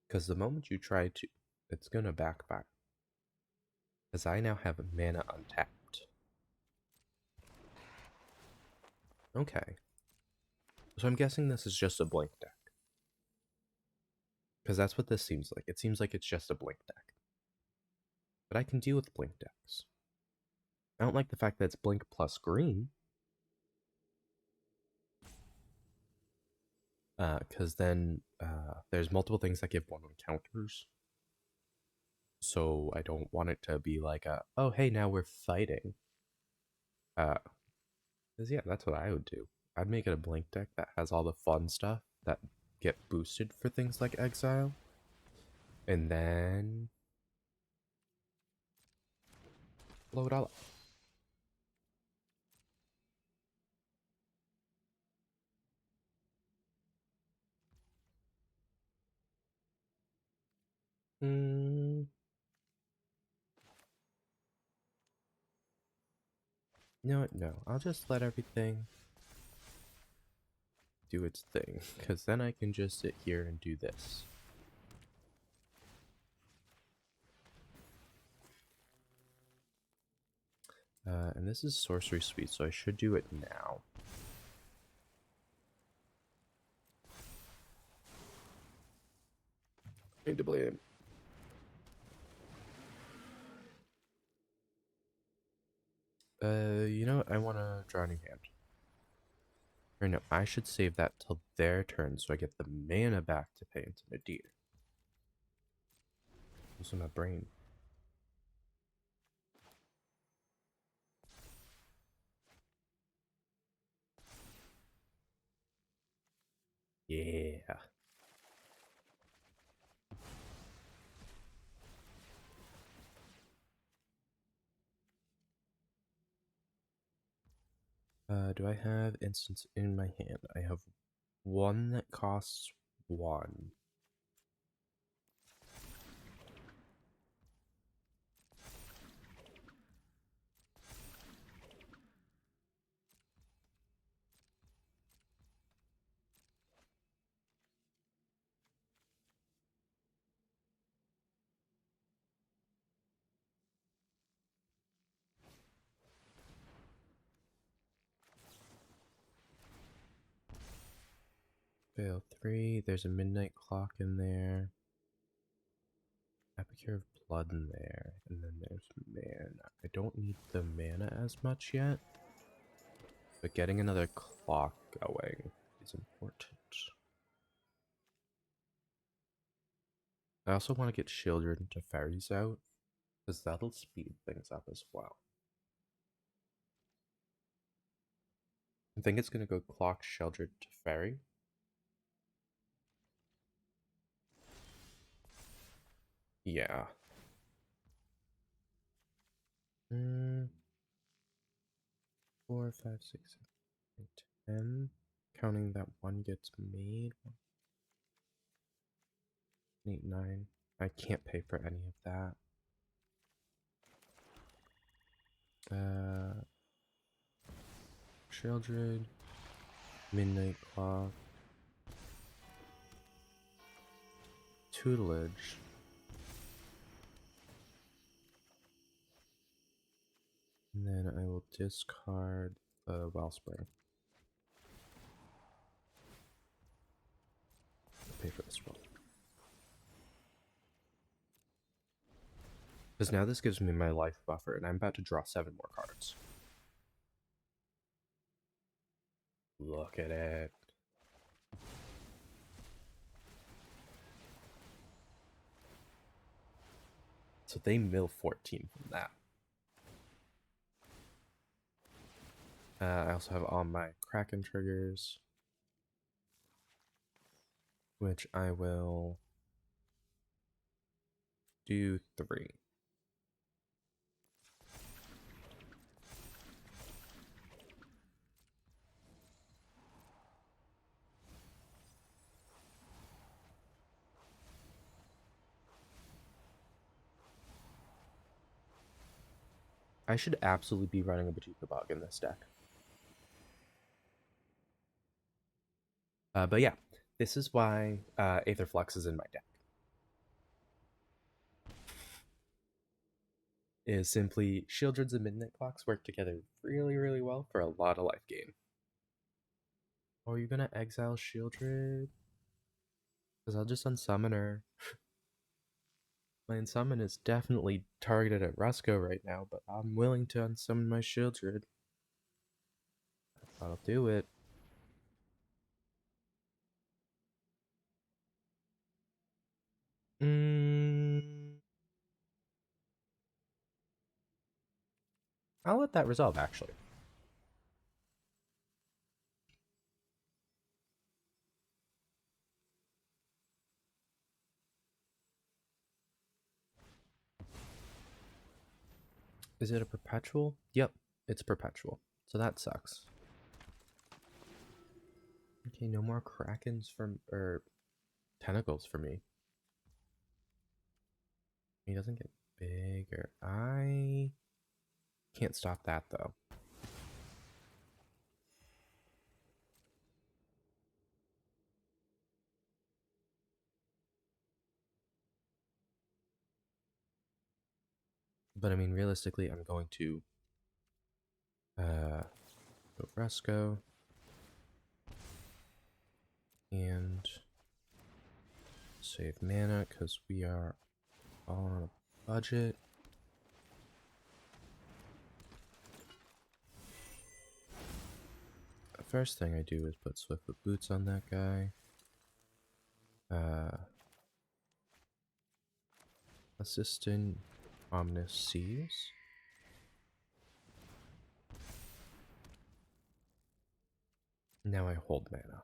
Because the moment you try to, it's gonna backfire. Because I now have mana untapped. Okay. So I'm guessing this is just a blink deck. Because that's what this seems like. It seems like it's just a blink deck. But I can deal with blink decks. I don't like the fact that it's blink plus green. Because then there's multiple things that give 1/1 counters. So I don't want it to be like oh hey, now we're fighting. Because yeah, that's what I would do. I'd make it a blink deck that has all the fun stuff that get boosted for things like Exile. And then blow it all up. Mm, no, I'll just let everything do its thing. Because then I can just sit here and do this. And this is Sorcery Suite, so I should do it now. Need to blame. You know what? I want to draw a new hand. Or no, I should save that till their turn so I get the mana back to pay into Nadir. Also my brain. Yeah. Do I have instants in my hand? I have one that costs 1. Fail 3. There's a midnight clock in there. Epicure of Blood in there. And then there's mana. I don't need the mana as much yet. But getting another clock going is important. I also want to get Children to Fairies out, because that'll speed things up as well. I think it's going to go Clock, Children to Fairy. Yeah. 4, 5, 6, 7, 8, 10. Counting that one gets made. 8, 9. I can't pay for any of that. Children. Midnight Clock. Tutelage. And then I will discard the Wellspring. Pay for this one. Because now this gives me my life buffer, and I'm about to draw 7 more cards. Look at it. So they mill 14 from that. I also have all my Kraken triggers, which I will do 3. I should absolutely be running a Bojuka Bog in this deck. But yeah, this is why Aetherflux is in my deck. Is simply Shieldreds and Midnight Clocks work together really, really well for a lot of life gain. Oh, are you gonna exile Shieldred? Because I'll just unsummon her. My unsummon is definitely targeted at Rusko right now, but I'm willing to unsummon my Shieldred. I'll do it. I'll let that resolve, actually. Is it a perpetual? Yep, it's perpetual. So that sucks. Okay, no more Krakens or tentacles for me. He doesn't get bigger. I can't stop that, though. But I mean, realistically, I'm going to go Rusko and save mana because we are all on a budget. The first thing I do is put Swiftfoot Boots on that guy. Assistant Ominous Seas. Now I hold mana.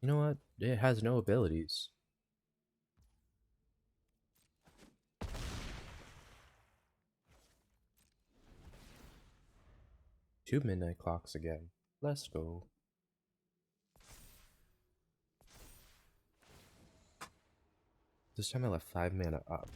You know what? It has no abilities. Two Midnight Clocks again. Let's go. This time I left 5 mana up.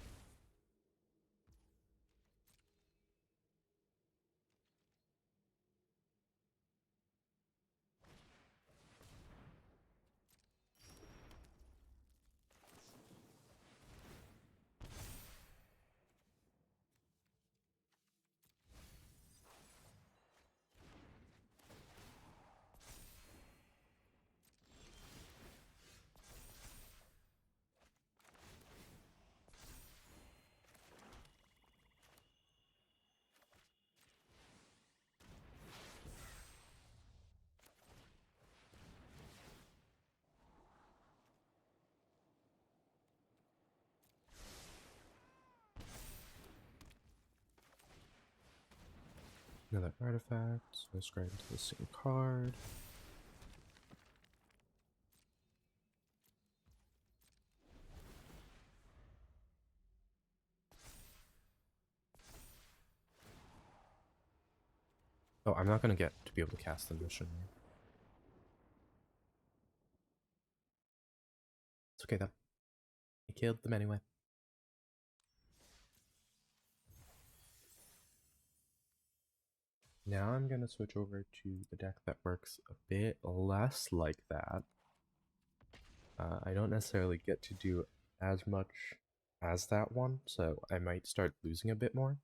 Another artifact. So let's grab into the same card. Oh, I'm not gonna get to be able to cast the missionary. It's okay though. I killed them anyway. Now I'm gonna switch over to the deck that works a bit less like that. I don't necessarily get to do as much as that one, so I might start losing a bit more.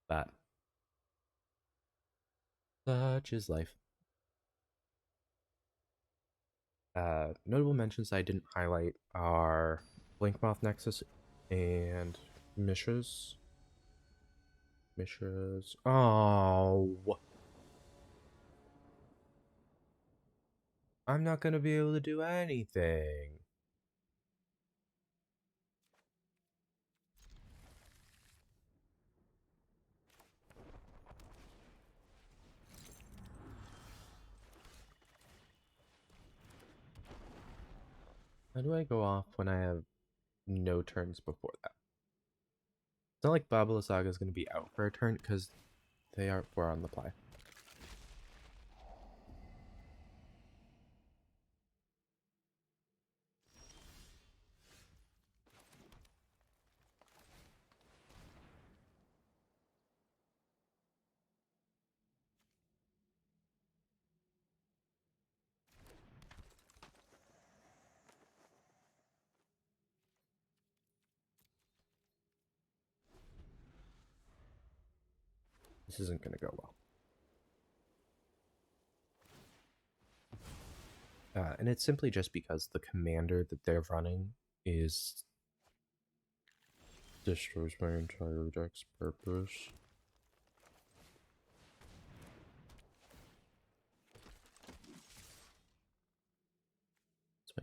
But such is life. Notable mentions I didn't highlight are Blinkmoth Nexus and Mishra's. Oh, I'm not gonna be able to do anything. How do I go off when I have no turns before that? It's not like Babala Saga is going to be out for a turn because we're on the play. This isn't going to go well. And it's simply just because the commander that they're running is destroys my entire deck's purpose. It's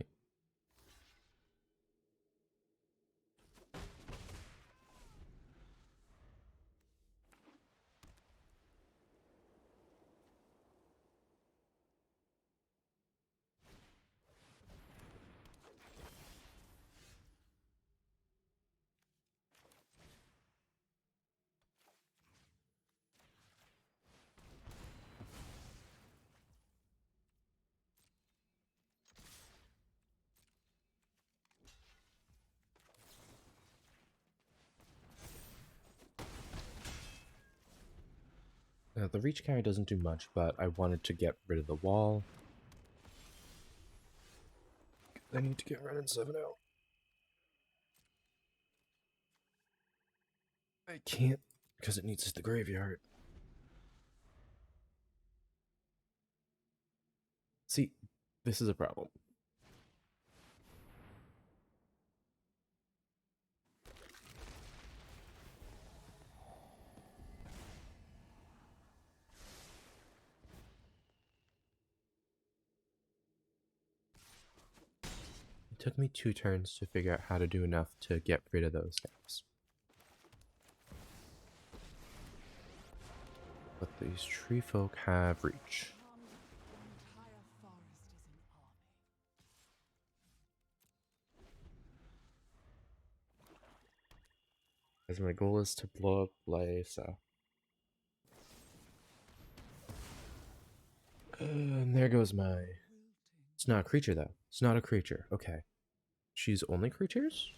the reach carry doesn't do much, but I wanted to get rid of the wall. I need to get Renin 7 out. I can't because it needs the graveyard. See, this is a problem. It took me 2 turns to figure out how to do enough to get rid of those guys. But these tree folk have reach. As my goal is to blow up Lysa. And there goes my... It's not a creature, though. It's not a creature. Okay. She's only creatures?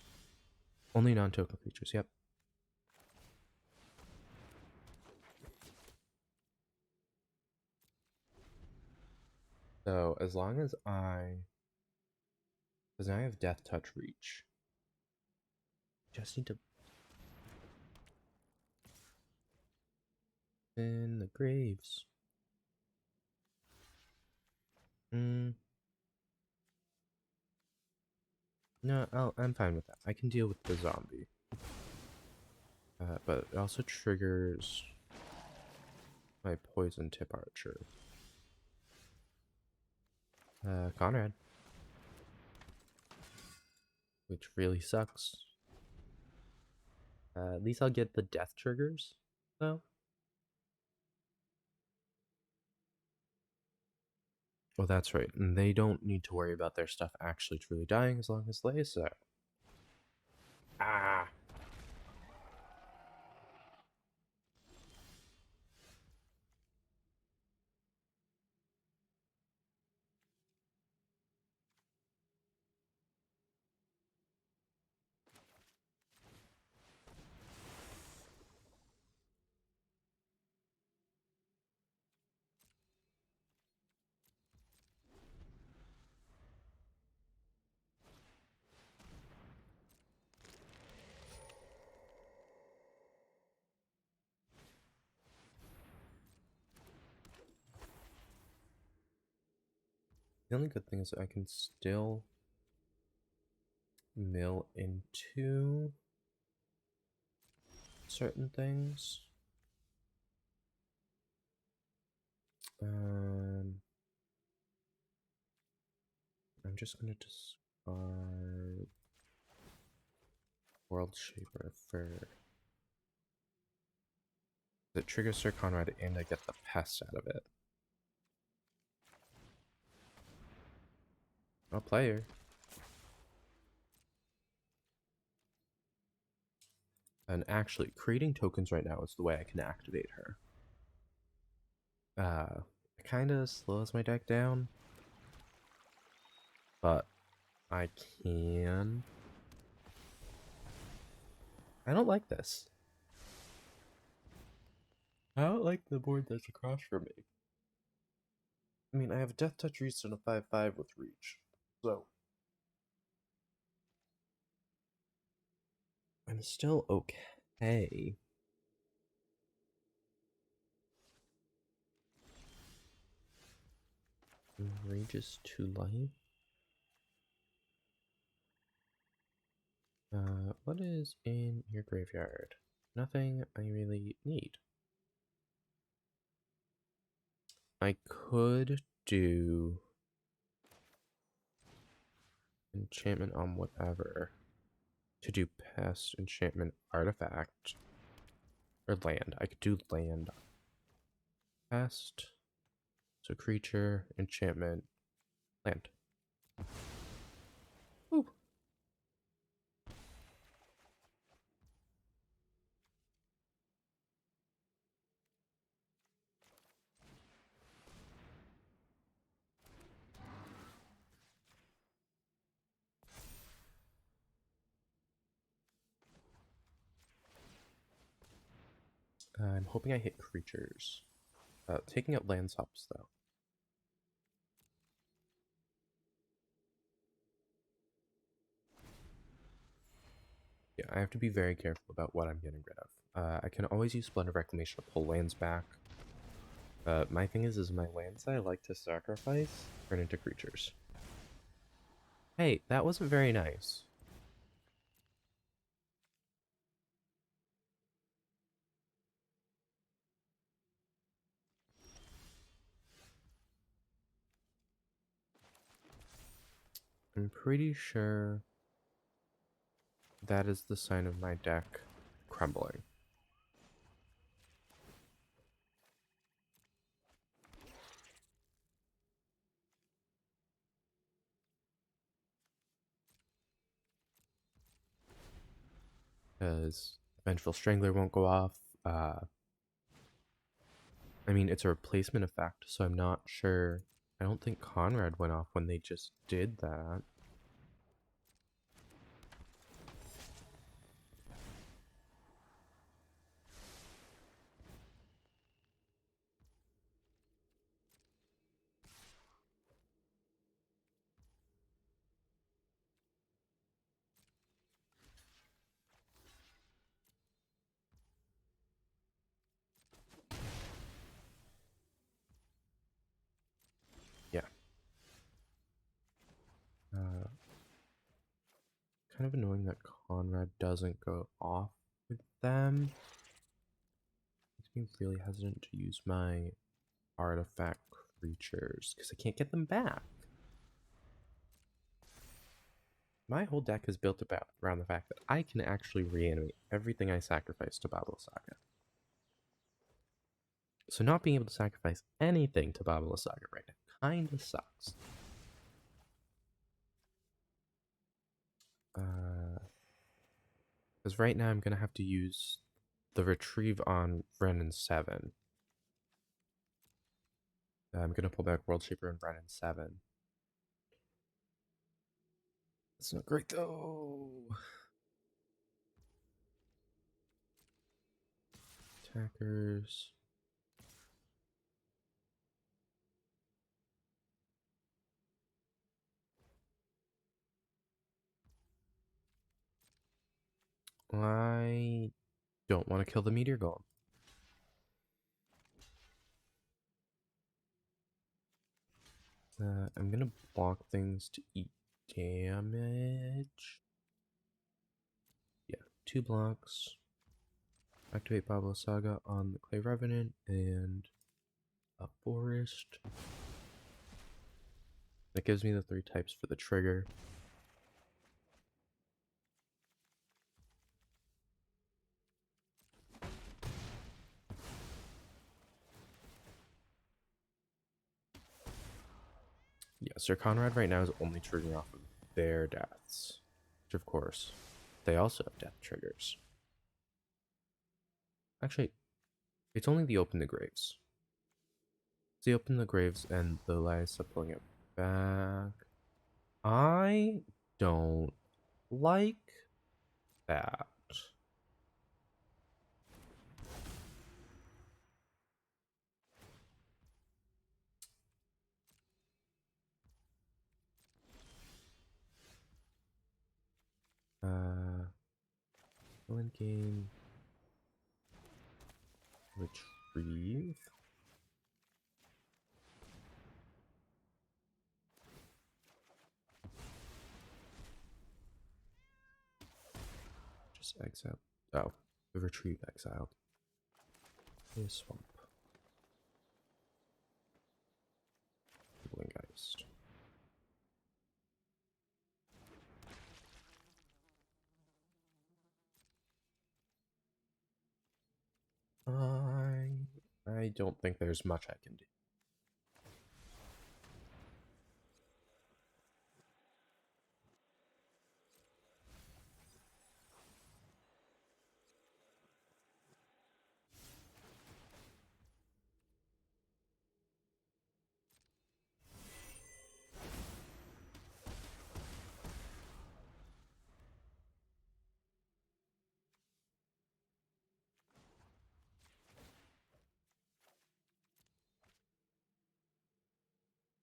Only non-token creatures, yep. So, as long as I... Because now I have Death Touch reach. Just need to... In the graves. No, I'm fine with that. I can deal with the zombie. But it also triggers my poison tip archer. Conrad. Which really sucks. At least I'll get the death triggers, though. Well, that's right. And they don't need to worry about their stuff actually truly dying as long as they so. Ah! The only good thing is I can still mill into certain things. I'm just gonna discard World Shaper for the trigger Sir Conrad and I get the pest out of it. Oh, player. And actually, creating tokens right now is the way I can activate her. It kind of slows my deck down, but I can. I don't like this. I don't like the board that's across from me. I mean, I have Death Touch Reach and a 5/5 with Reach, so I'm still okay. Rage is 2 life. What is in your graveyard? Nothing I really need. I could do enchantment on whatever to do pest, enchantment, artifact, or land. I could do land. Pest, so creature, enchantment, land. Ooh. I'm hoping I hit creatures. Taking out lands helps, though. Yeah, I have to be very careful about what I'm getting rid of. I can always use Splendor Reclamation to pull lands back. My thing is my lands I like to sacrifice turn into creatures. Hey, that wasn't very nice. I'm pretty sure that is the sign of my deck crumbling. Because Vengeful Strangler won't go off. I mean, it's a replacement effect, so I'm not sure. I don't think Conrad went off when they just did that. Yeah. Kind of annoying that Conrad doesn't go off with them. Makes me really hesitant to use my artifact creatures because I can't get them back. My whole deck is built around the fact that I can actually reanimate everything I sacrifice to Babylon Saga. So not being able to sacrifice anything to Babylon Saga right now kinda sucks. Because right now I'm gonna have to use the retrieve on Brennan 7. I'm gonna pull back World Shaper and Brennan 7. That's not great though. Attackers. I don't want to kill the meteor golem. I'm gonna block things to eat damage. Yeah, 2 blocks. Activate Babala Saga on the Clay Revenant and a Forest. That gives me the 3 types for the trigger. Yeah, Sir Conrad right now is only triggering off of their deaths. Which, of course, they also have death triggers. Actually, it's only the Open the Graves. It's the Open the Graves and the Lysa pulling it back. I don't like that. Villain game. Retrieve. Just exile. Oh, the retrieve exiled. A swamp. Geist. I don't think there's much I can do.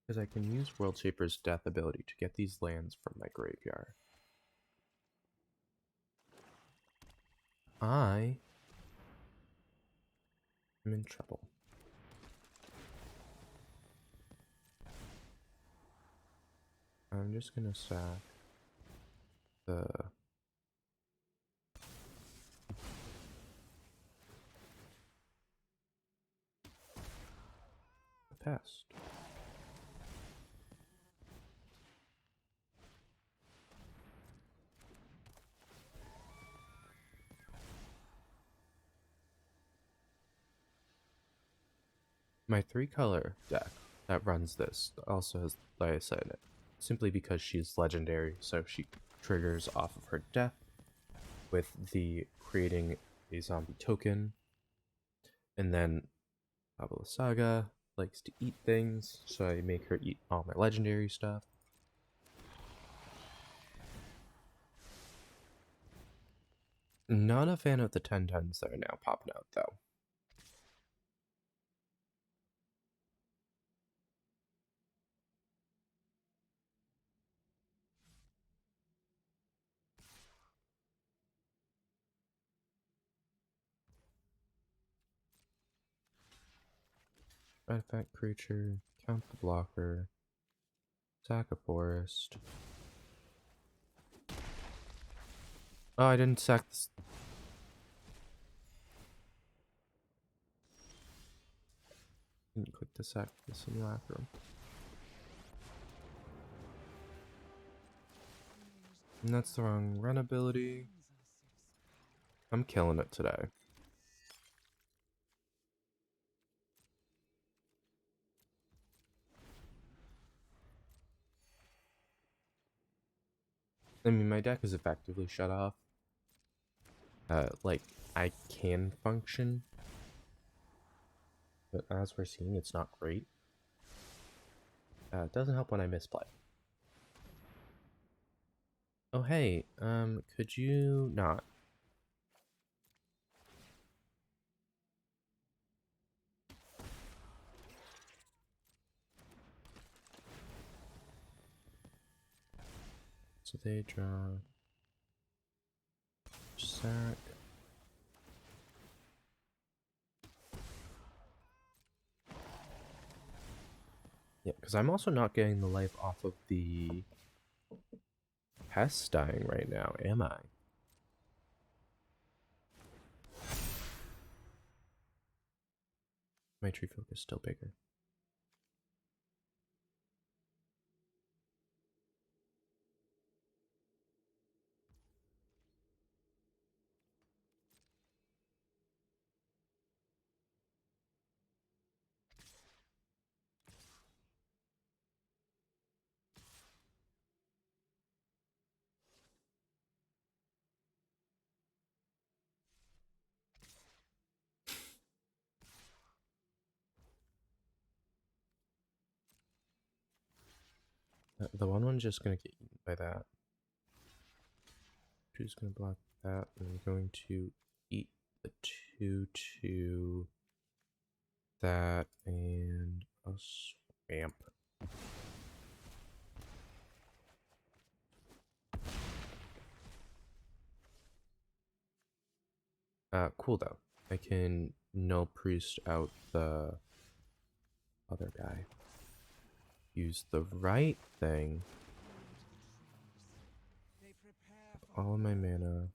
Because I can use World Shaper's Death ability to get these lands from my graveyard. I am in trouble. I'm just gonna sack the pest. My 3-color deck that runs this also has Lysa in it, simply because she's legendary, so she triggers off of her death with the creating a zombie token, and then Babala Saga likes to eat things, so I make her eat all my legendary stuff. Not a fan of the 10/10s that are now popping out, though. Artifact creature, count the blocker, sack a forest. Oh, I didn't sack this. Didn't click the sack the simulacrum. And that's the wrong run ability. I'm killing it today. I mean, my deck is effectively shut off. Like, I can function, but as we're seeing, it's not great. It doesn't help when I misplay. Oh, hey, could you not? So they draw sack. Yeah, because I'm also not getting the life off of the pests dying right now, am I? My tree folk is still bigger. The one's just gonna get eaten by that. Two's gonna block that. I'm going to eat the 2/2, that, and a swamp. Cool though. I can null priest out the other guy. Use the right thing. All of my mana.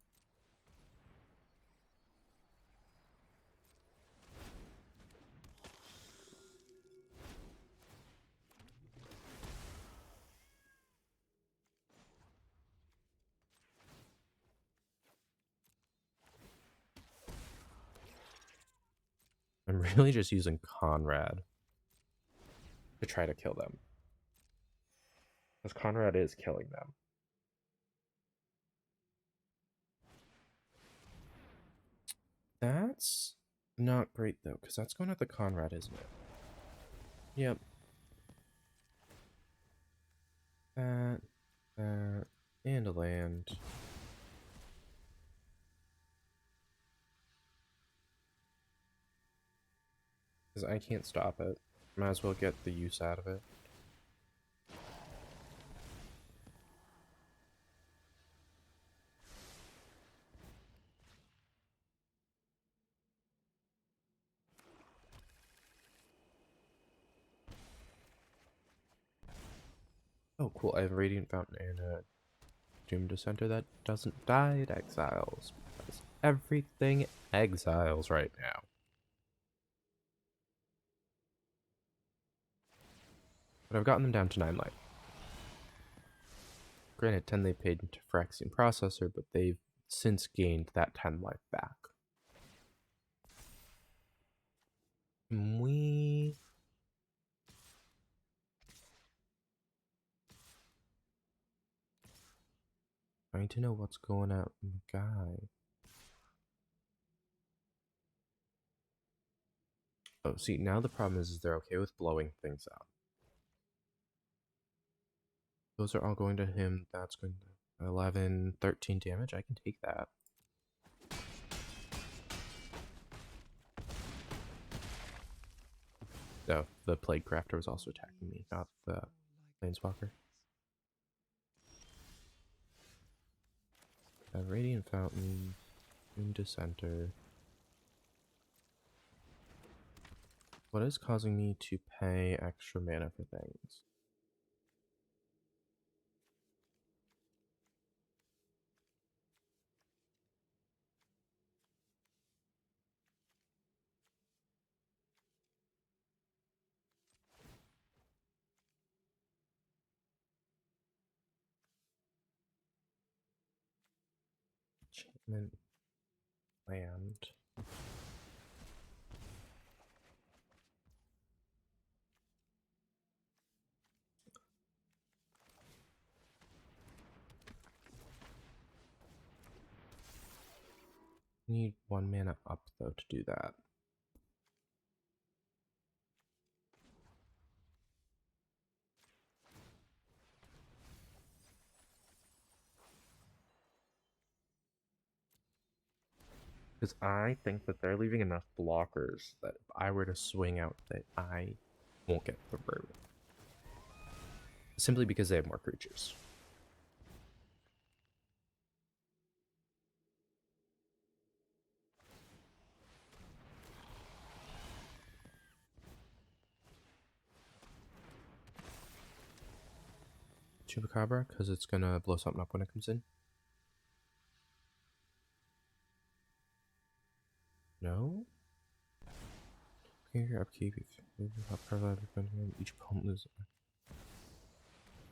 I'm really just using Conrad to try to kill them. Because Conrad is killing them. That's not great though, because that's going at the Conrad, isn't it? Yep. That, and a land. Because I can't stop it. Might as well get the use out of it. Oh, cool. I have Radiant Fountain and a Doom Dissenter that doesn't die. It exiles. Because everything exiles right now. But I've gotten them down to 9 life. Granted, 10 they paid into Phyrexian Processor, but they've since gained that 10 life back. We... I need to know what's going on with the guy. Oh, see, now the problem is they're okay with blowing things up. Those are all going to him. That's going to 11, 13 damage. I can take that. Oh, the Plague Crafter was also attacking me, not the Planeswalker. Radiant Fountain, Doom Dissenter. What is causing me to pay extra mana for things? Enchantment, land. Need 1 mana up, though, to do that. Because I think that they're leaving enough blockers that if I were to swing out, that I won't get through. Simply because they have more creatures. Chupacabra, because it's gonna blow something up when it comes in. No? Your upkeep, each opponent loses.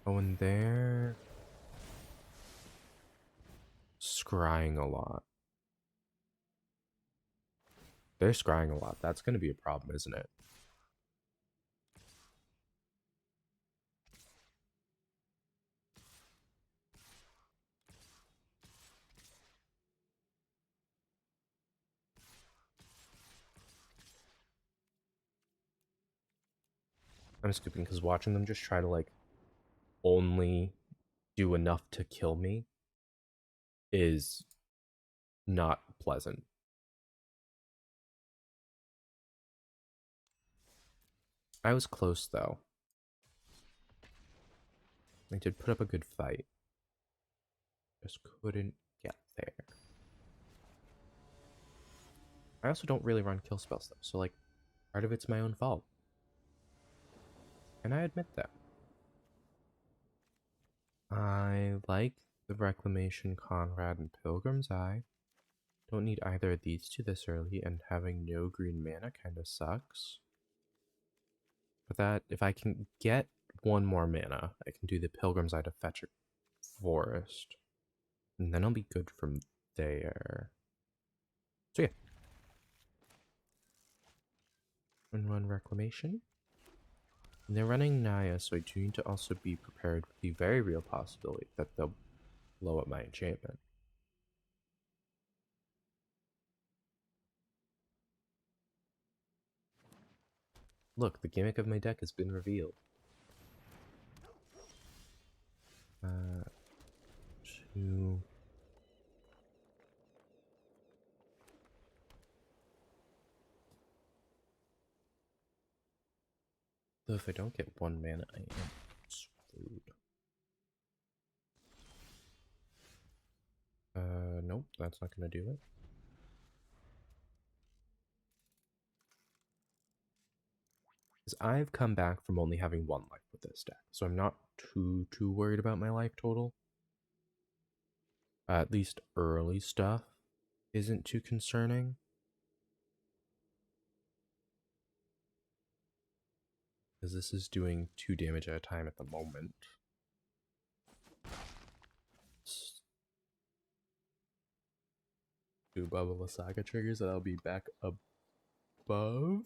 Oh, and they're scrying a lot. They're scrying a lot. That's gonna be a problem, isn't it? I'm skipping because watching them just try to like only do enough to kill me is not pleasant. I was close though. I did put up a good fight. Just couldn't get there. I also don't really run kill spells though, so like part of it's my own fault. And I admit that. I like the Reclamation, Conrad, and Pilgrim's Eye. Don't need either of these two this early, and having no green mana kind of sucks. But that, if I can get 1 more mana, I can do the Pilgrim's Eye to fetch a forest. And then I'll be good from there. So yeah. And run Reclamation. And they're running Naya, so I do need to also be prepared for the very real possibility that they'll blow up my enchantment. Look, the gimmick of my deck has been revealed. Two. Though if I don't get 1 mana, I am screwed. Nope, that's not gonna do it. Because I've come back from only having 1 life with this deck, so I'm not too worried about my life total. At least early stuff isn't too concerning. Because this is doing 2 damage at a time at the moment. Do Bubble Saga triggers and I'll be back above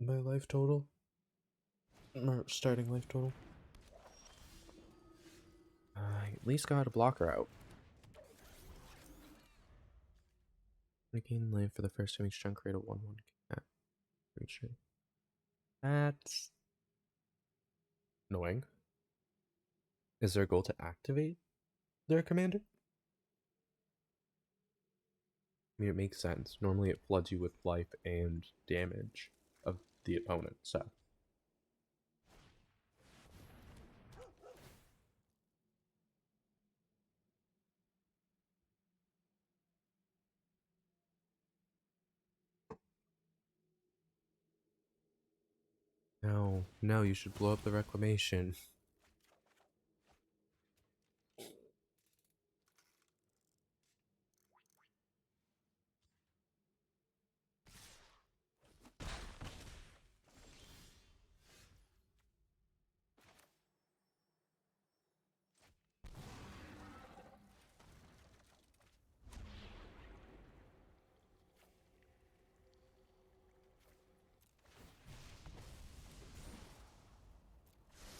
my life total. Or starting life total. I at least got a blocker out. Regain life for the first time each turn, create a 1/1 cat creature. That's annoying. Is there a goal to activate their commander? I mean, it makes sense. Normally it floods you with life and damage of the opponent, so. No, no, you should blow up the Reclamation.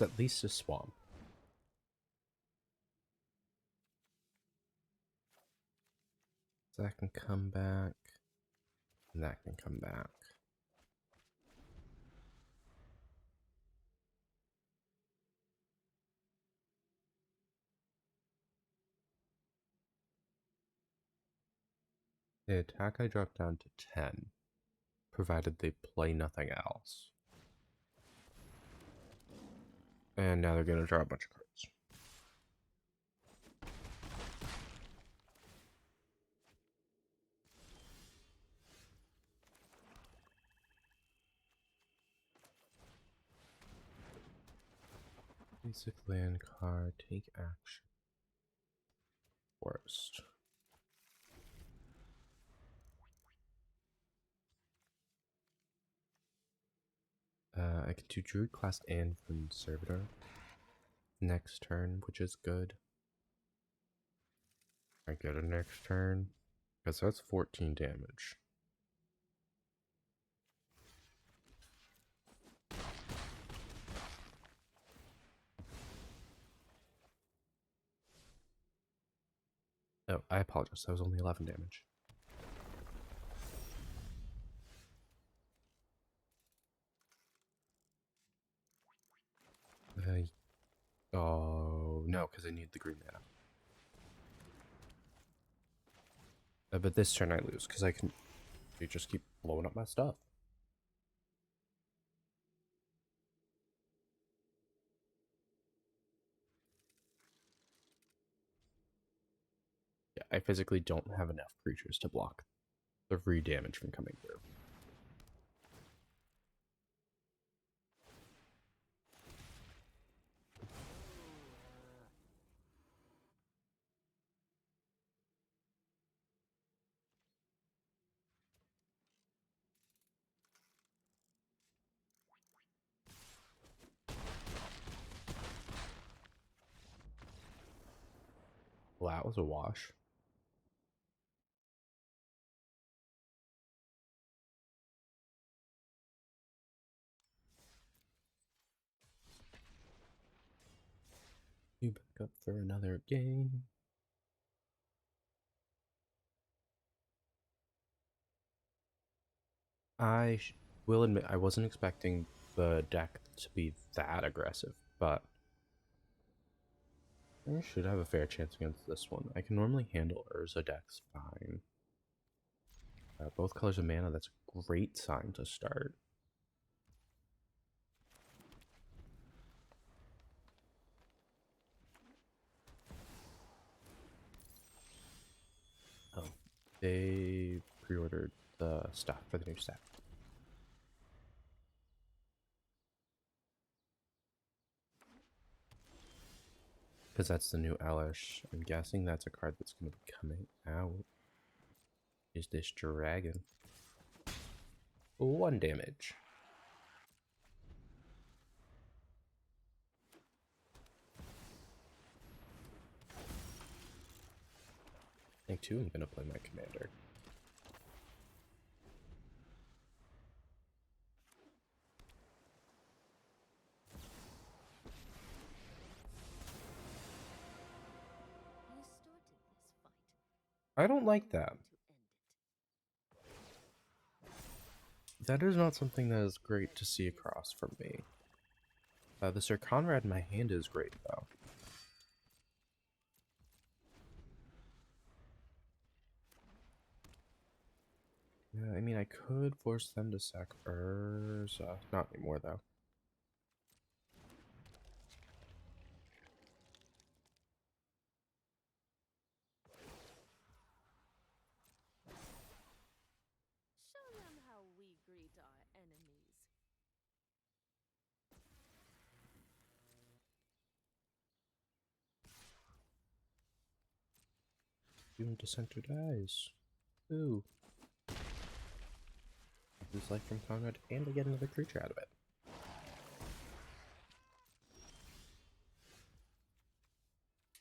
It's at least a swamp. That can come back. And that can come back. The attack I dropped down to 10, provided they play nothing else. And now they're going to draw a bunch of cards. Basic land card, take action. Forest. I can do Druid class and Flynn Servitor next turn, which is good. I get a next turn, because that's 14 damage. Oh, I apologize, that was only 11 damage. Oh, no, because I need the green mana. But this turn I lose, because they just keep blowing up my stuff. Yeah, I physically don't have enough creatures to block the re-damage from coming through. Well, that was a wash. You back up for another game. I will admit I wasn't expecting the deck to be that aggressive, but I should have a fair chance against this one. I can normally handle Urza decks fine. Both colors of mana, that's a great sign to start. Oh, they pre-ordered the stuff for the new set. Because that's the new Elish. I'm guessing that's a card that's going to be coming out. Is this dragon? 1 damage. I think too I'm going to play my commander. I don't like that. That is not something that is great to see across from me. The Sir Conrad in my hand is great, though. Yeah, I mean, I could force them to sack Urza. Not anymore, though. Show them how we greet our enemies. Doom Dissenter dies. Ooh. Lose life from Conrad, and I get another creature out of it.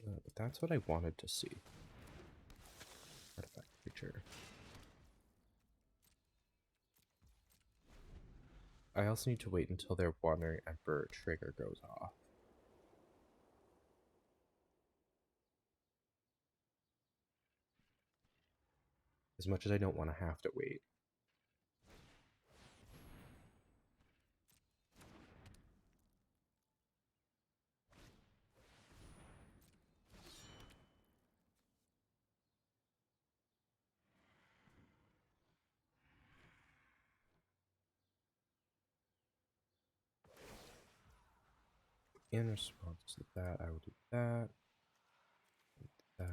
But that's what I wanted to see. Artifact creature. I also need to wait until their Wandering Emperor trigger goes off. as much as I don't want to have to wait. In response to that, I will do that. That.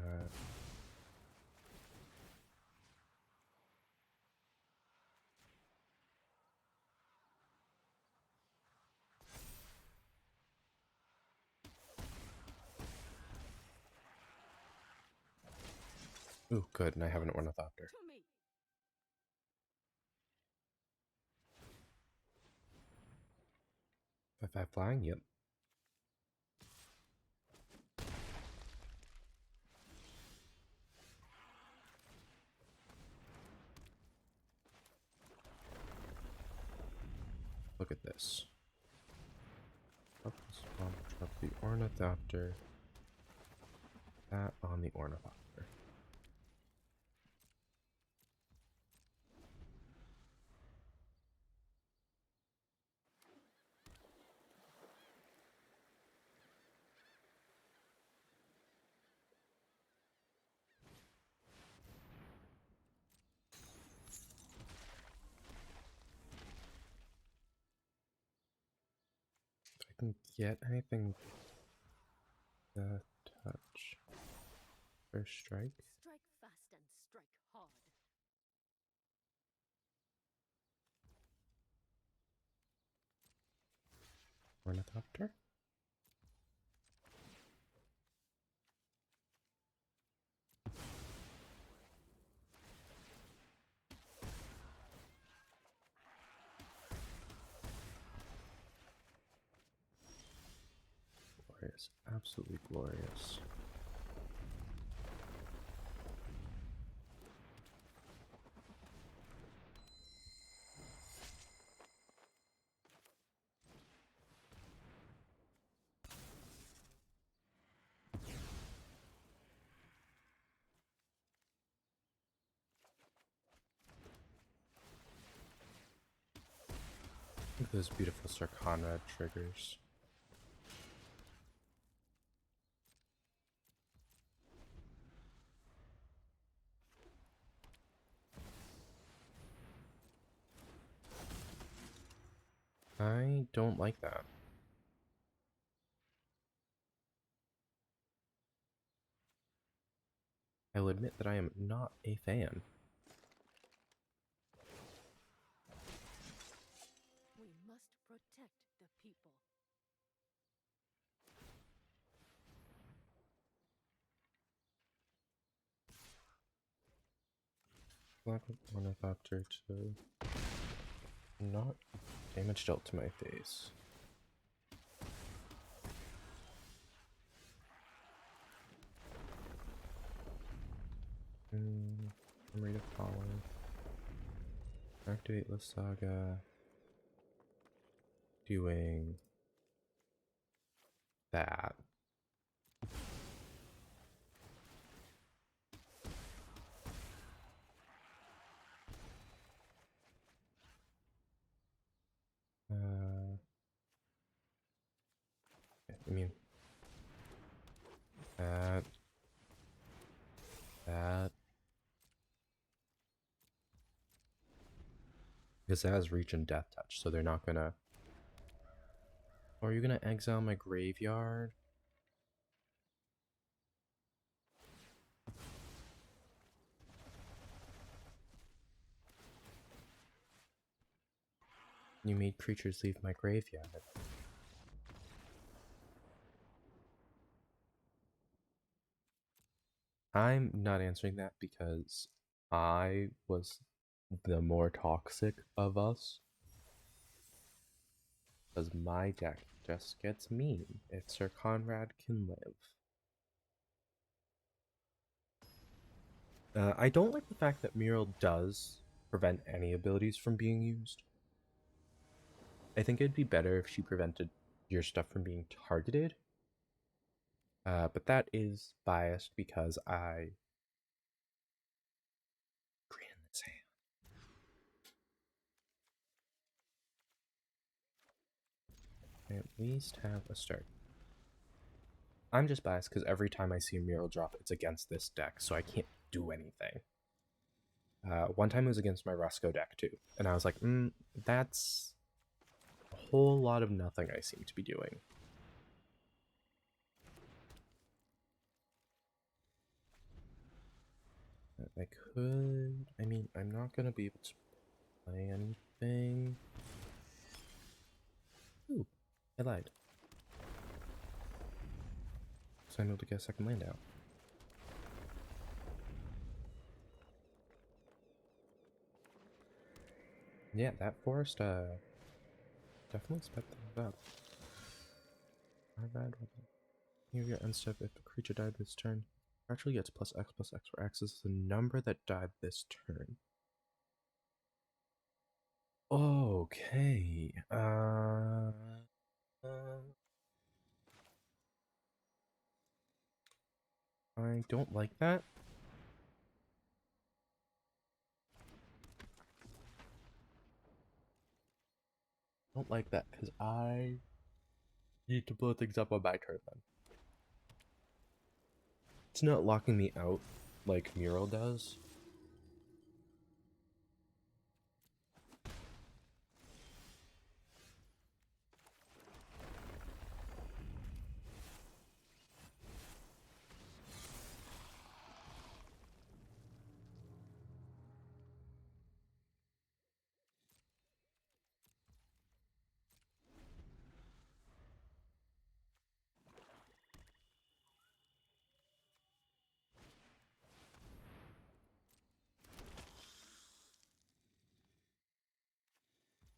Ooh, good, and I have an Ornithopter. To me. 5/5 flying, yep. Look at this. Drop the swamp, drop the Ornithopter. That on the Ornithopter. If I can get anything to touch. First strike. Strike fast and strike hard. Ornithopter. Glorious. Absolutely glorious. Look at those beautiful Sir Conrad triggers. I don't like that. I will admit that I am not a fan. We must protect the people. Black Ornithopter to not damage dealt to my face. Rate of Power. Activate Lysaga. Doing that. I mean, that. Because it has reach and death touch, so they're not gonna. Or are you gonna exile my graveyard? You made creatures leave my graveyard. I'm not answering that because I was the more toxic of us. Because my deck just gets mean if Sir Conrad can live. I don't like the fact that Muriel does prevent any abilities from being used. I think it'd be better if she prevented your stuff from being targeted. But that is biased because I I at least have a start. I'm just biased because every time I see a mural drop, it's against this deck, so I can't do anything. One time it was against my Rusco deck too, and I was like, that's a whole lot of nothing I seem to be doing. I could, I mean, I'm not gonna be able to play anything. Ooh, I lied. So I'm able to get a second land out. Yeah, that forest, definitely sped things up. My bad. You get end step if a creature died this turn. Actually gets +X where X is the number that died this turn. Okay. I don't like that. Don't like that because I need to blow things up on my turn then. It's not locking me out like Mural does.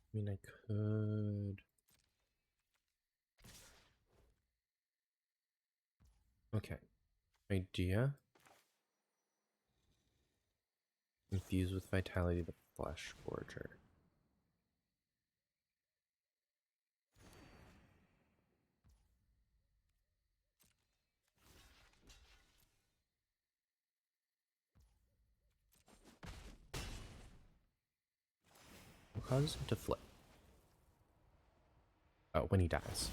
I mean, I could. Okay. Idea. Infuse with Vitality the Flesh Forger. What causes him to flip? Oh, when he dies.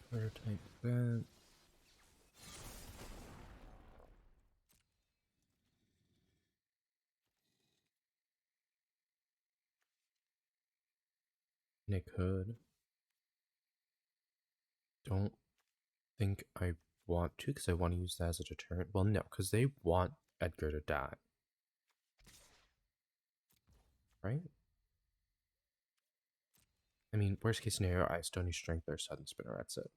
Prototype that. And I could. Don't think I want to because I want to use that as a deterrent. Well, no, because they want Edgar to die. Right? I mean, worst case scenario, I Stony Strength or Sudden Spinner, that's it.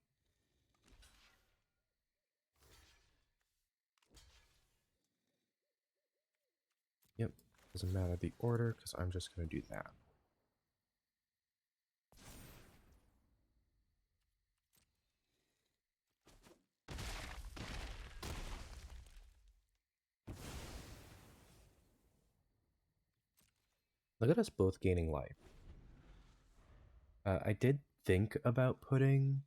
Yep, doesn't matter the order because I'm just going to do that. Look at us both gaining life. I did think about putting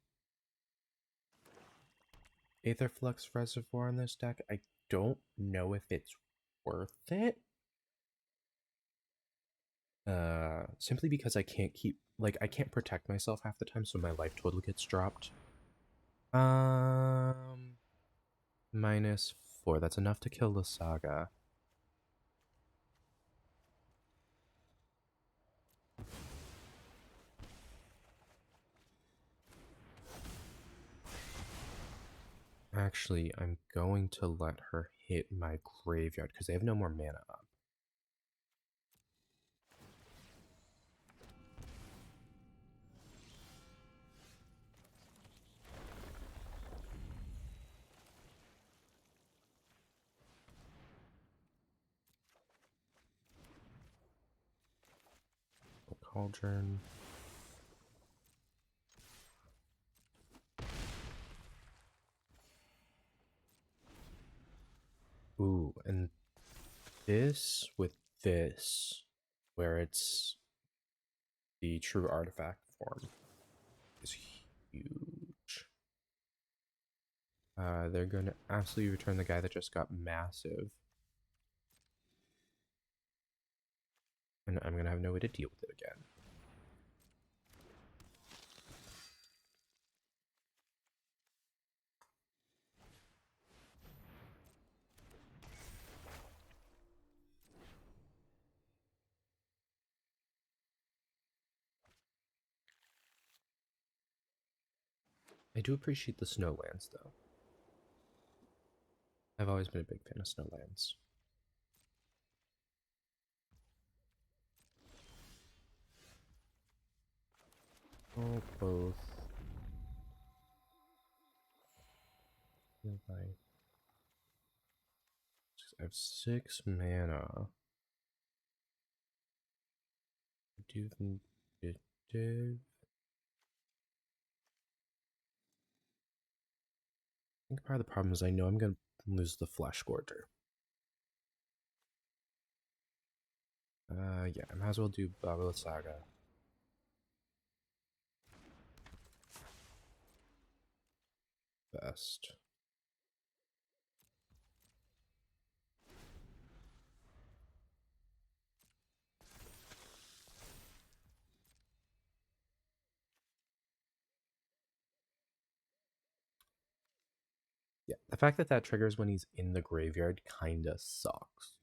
Aetherflux Reservoir in this deck. I don't know if it's worth it. Simply because I can't keep, like, I can't protect myself half the time, so my life total gets dropped. -4. That's enough to kill the Saga. Actually, I'm going to let her hit my graveyard because they have no more mana up. Cauldron. Ooh, and this with this, where it's the true artifact form, is huge. They're going to absolutely return the guy that just got massive. And I'm going to have no way to deal with it again. I do appreciate the snowlands, though. I've always been a big fan of snowlands. Oh, both. I have 6 mana. Do vindictive. I think part of the problem is I know I'm going to lose the Flesh Gorger. Yeah, I might as well do Baba Saga. Best. Yeah, the fact that that triggers when he's in the graveyard kinda sucks.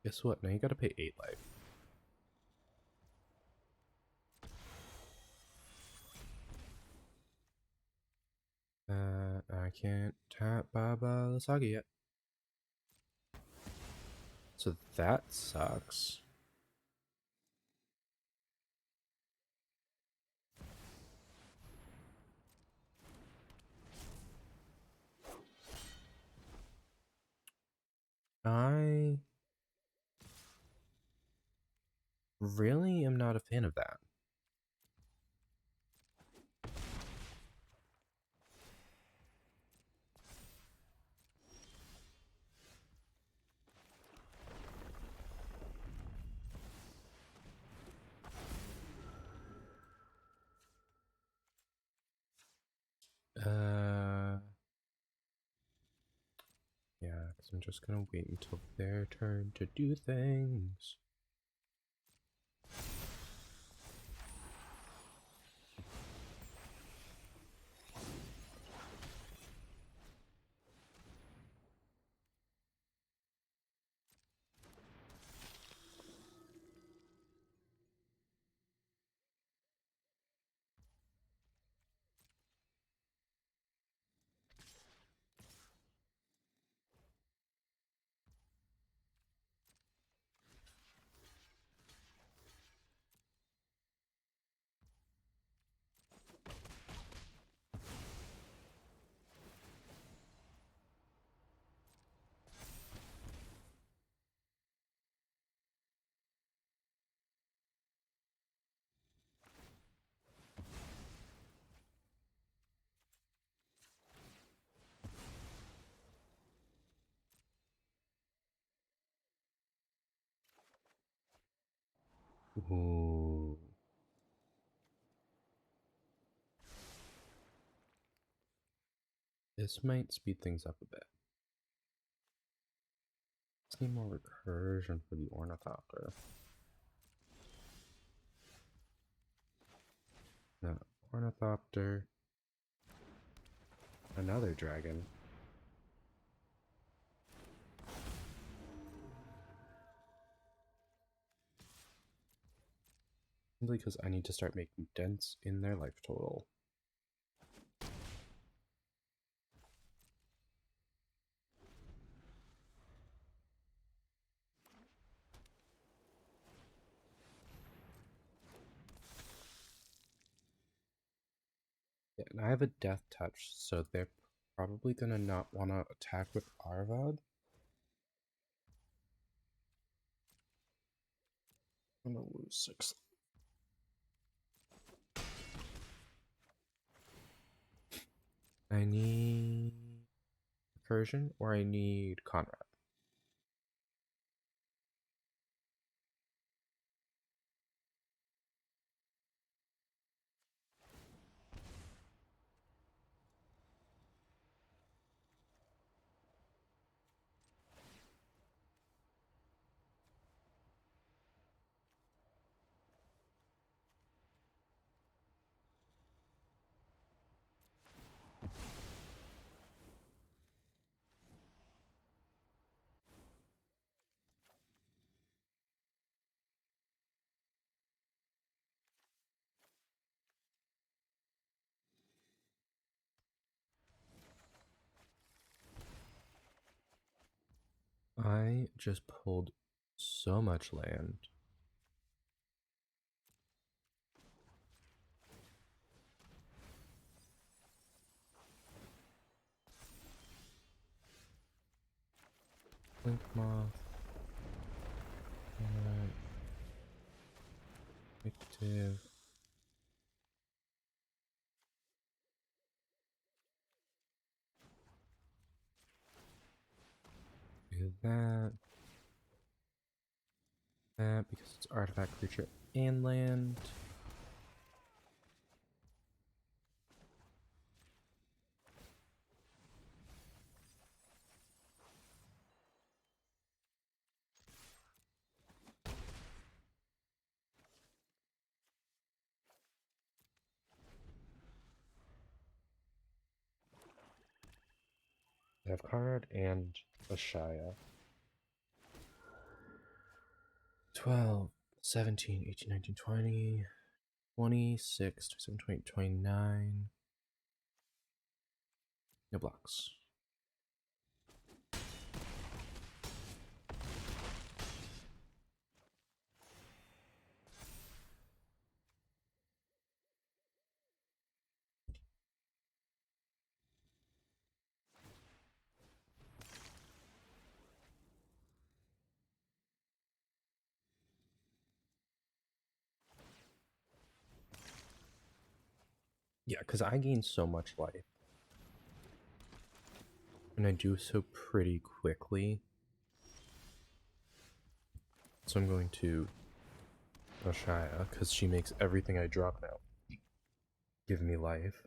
Guess what? Now you gotta pay 8 life. I can't tap Baba Saga yet. So that sucks. I really am not a fan of that. Yeah, because I'm just gonna wait until their turn to do things. Ooh. This might speed things up a bit. Let's need more recursion for the Ornithopter. No, Ornithopter. Another dragon. Simply because I need to start making dents in their life total. Yeah, and I have a death touch, so they're probably gonna not want to attack with Arvad. I'm gonna lose 6. I need recursion or I need Conrad. I just pulled so much land. Blink moth. Active. Do that. That because it's artifact, creature, and land. I have card and Ashaya. 12, 17, 18, 19, 20, 26, 27, 28, 29. No blocks. Yeah, because I gain so much life. And I do so pretty quickly. So I'm going to Ashaya, because she makes everything I drop now give me life.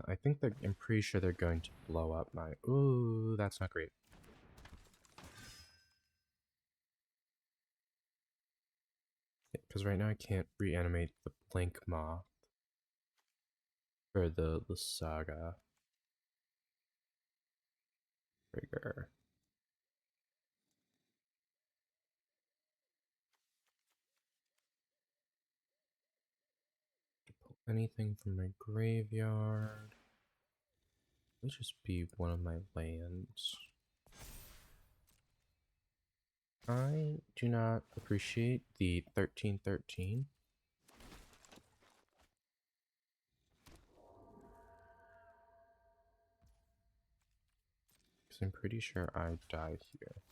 I think that I'm pretty sure they're going to blow up my. Ooh, that's not great. Because right now I can't reanimate the Blink Moth or the Saga trigger. Pull anything from my graveyard. Let's just be one of my lands. I do not appreciate the 1313. Because I'm pretty sure I die here.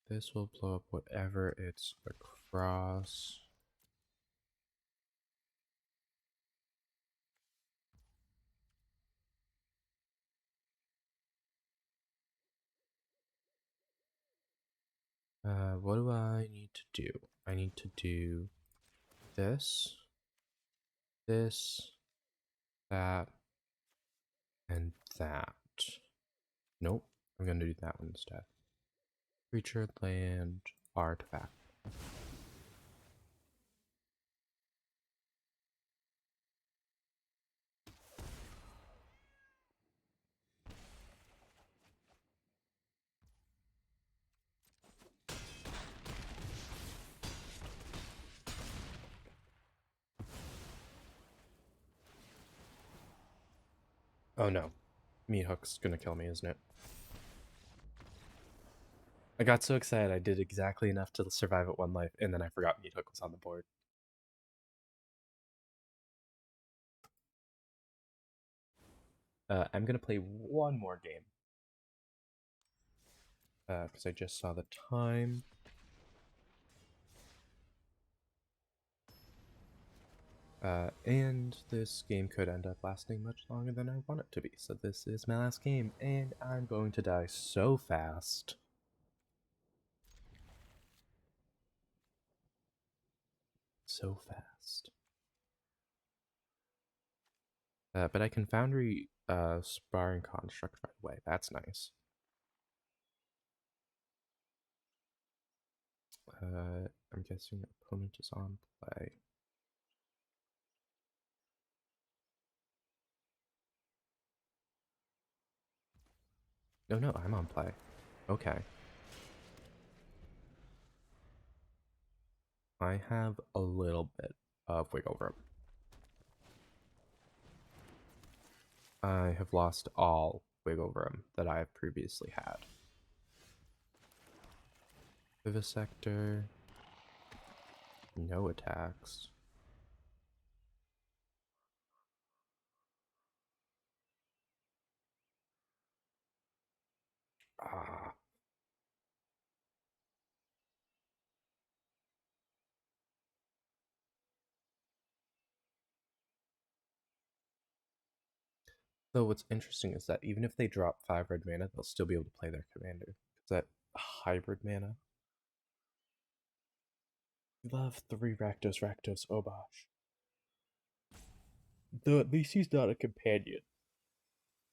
This will blow up whatever it's across. What do I need to do? I need to do this, this, that, and that. Nope, I'm gonna do that one instead. Creature, land, artifact. Oh no, Meat Hook's gonna kill me, isn't it? I got so excited I did exactly enough to survive at 1 life, and then I forgot Meat Hook was on the board. I'm gonna play one more game. Because I just saw the time. And this game could end up lasting much longer than I want it to be. So this is my last game, and I'm going to die so fast. so fast. But I can Foundry Sparring Construct right away. That's nice. I'm guessing opponent is on play. No, I'm on play. Okay. I have a little bit of wiggle room. I have lost all wiggle room that I have previously had. Vivisector. No attacks. Ah. Though what's interesting is that even if they drop 5 red mana, they'll still be able to play their commander. Is that hybrid mana? Love 3 Rakdos Obosh. Though at least he's not a companion.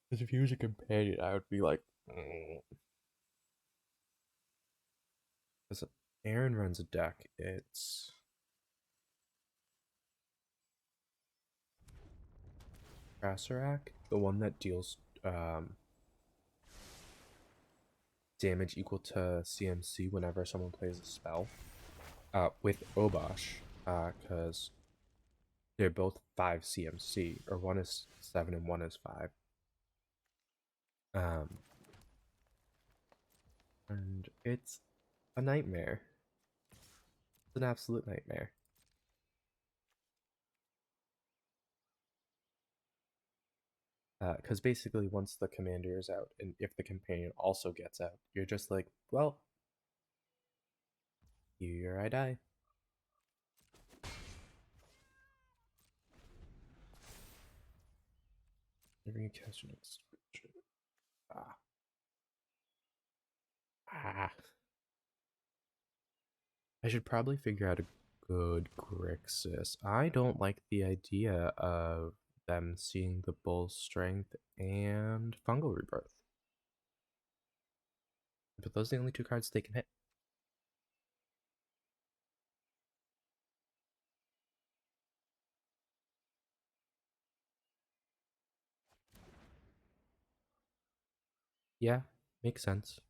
Because if he was a companion, I would be like, Because Aaron runs a deck. It's Tracerak, the one that deals damage equal to CMC whenever someone plays a spell. With Obosh, because they're both 5 CMC, or one is 7 and one is 5. And it's a nightmare. It's an absolute nightmare. Because basically, once the commander is out, and if the companion also gets out, you're just like, well, here I die. Never you cast your next creature. Ah. Ah. I should probably figure out a good Grixis. I don't like the idea of them seeing the Bull Strength and Fungal Rebirth. But those are the only 2 cards they can hit. Yeah, makes sense.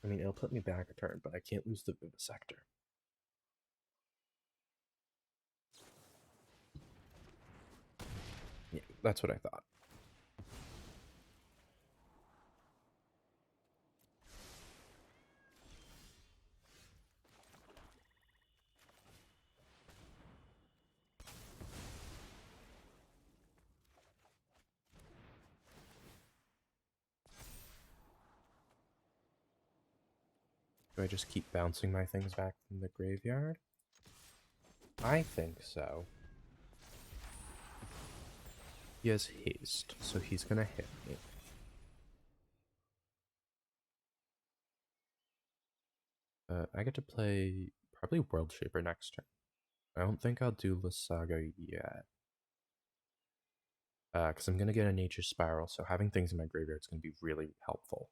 I mean, it'll put me back a turn, but I can't lose the Vivisector. Yeah, that's what I thought. Do I just keep bouncing my things back from the graveyard? I think so. He has haste, so he's gonna hit me. I get to play probably World Shaper next turn. I don't think I'll do Lysaga yet. Because I'm gonna get a Nature Spiral, so having things in my graveyard is gonna be really helpful.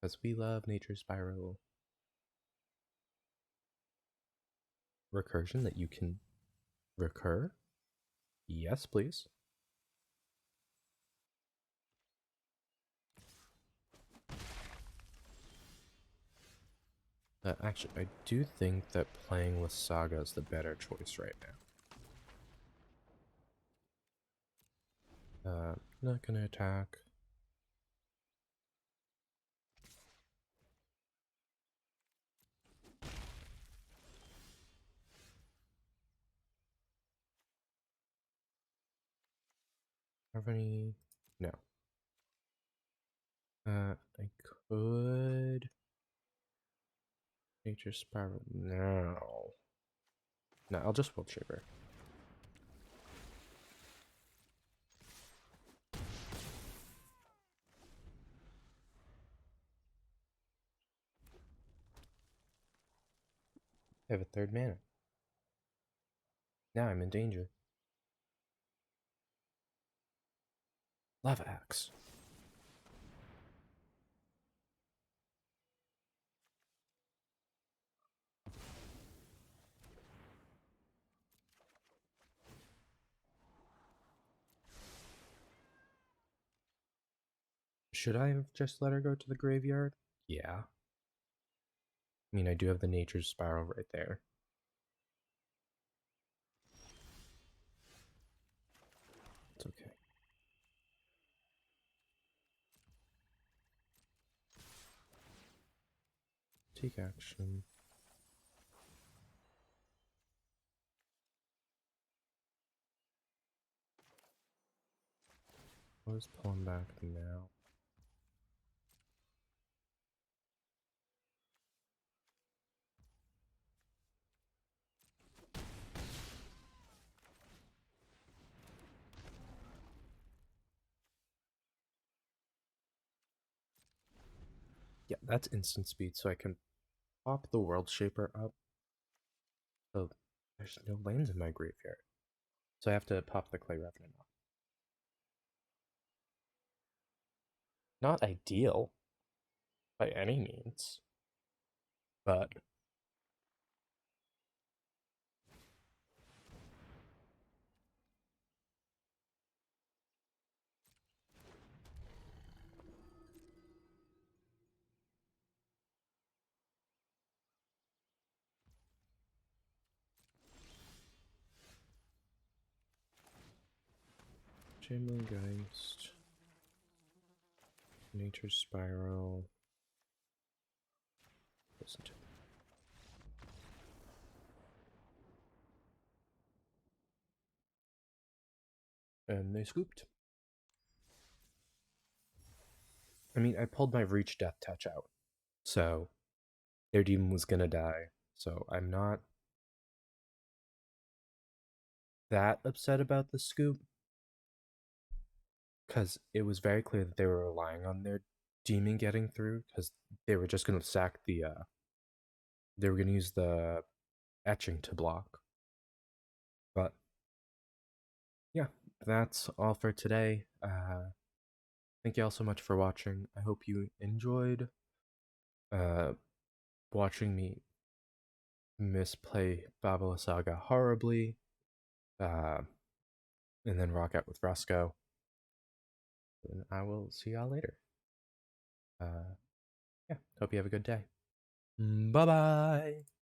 Because we love Nature Spiral. Recursion that you can recur? Yes, please. Actually, I do think that playing Lysaga is the better choice right now. Not gonna attack. Have any? No. I could Nature Spiral. No. No, I'll just World Shaper. I have a third mana. Now I'm in danger. Lava Axe. Should I have just let her go to the graveyard? Yeah. I mean, I do have the Nature Spiral right there. It's okay. Take action. Let's pull him back now. Yeah, that's instant speed, so I can pop the World Shaper up. So there's no lands in my graveyard. So I have to pop the Clay Revenant up. Not ideal by any means, but Chamberlain Geist, Nature Spiral. Listen to it. And they scooped. I mean, I pulled my Reach Death Touch out, so their demon was gonna die. So I'm not that upset about the scoop, because it was very clear that they were relying on their demon getting through, because they were just gonna sack the they were gonna use the etching to block. But yeah, that's all for today. Thank you all so much for watching. I hope you enjoyed uh watching me misplay Babala Saga horribly, uh, and then rock out with Fresco. And I will see y'all later. Yeah, hope you have a good day. Bye bye.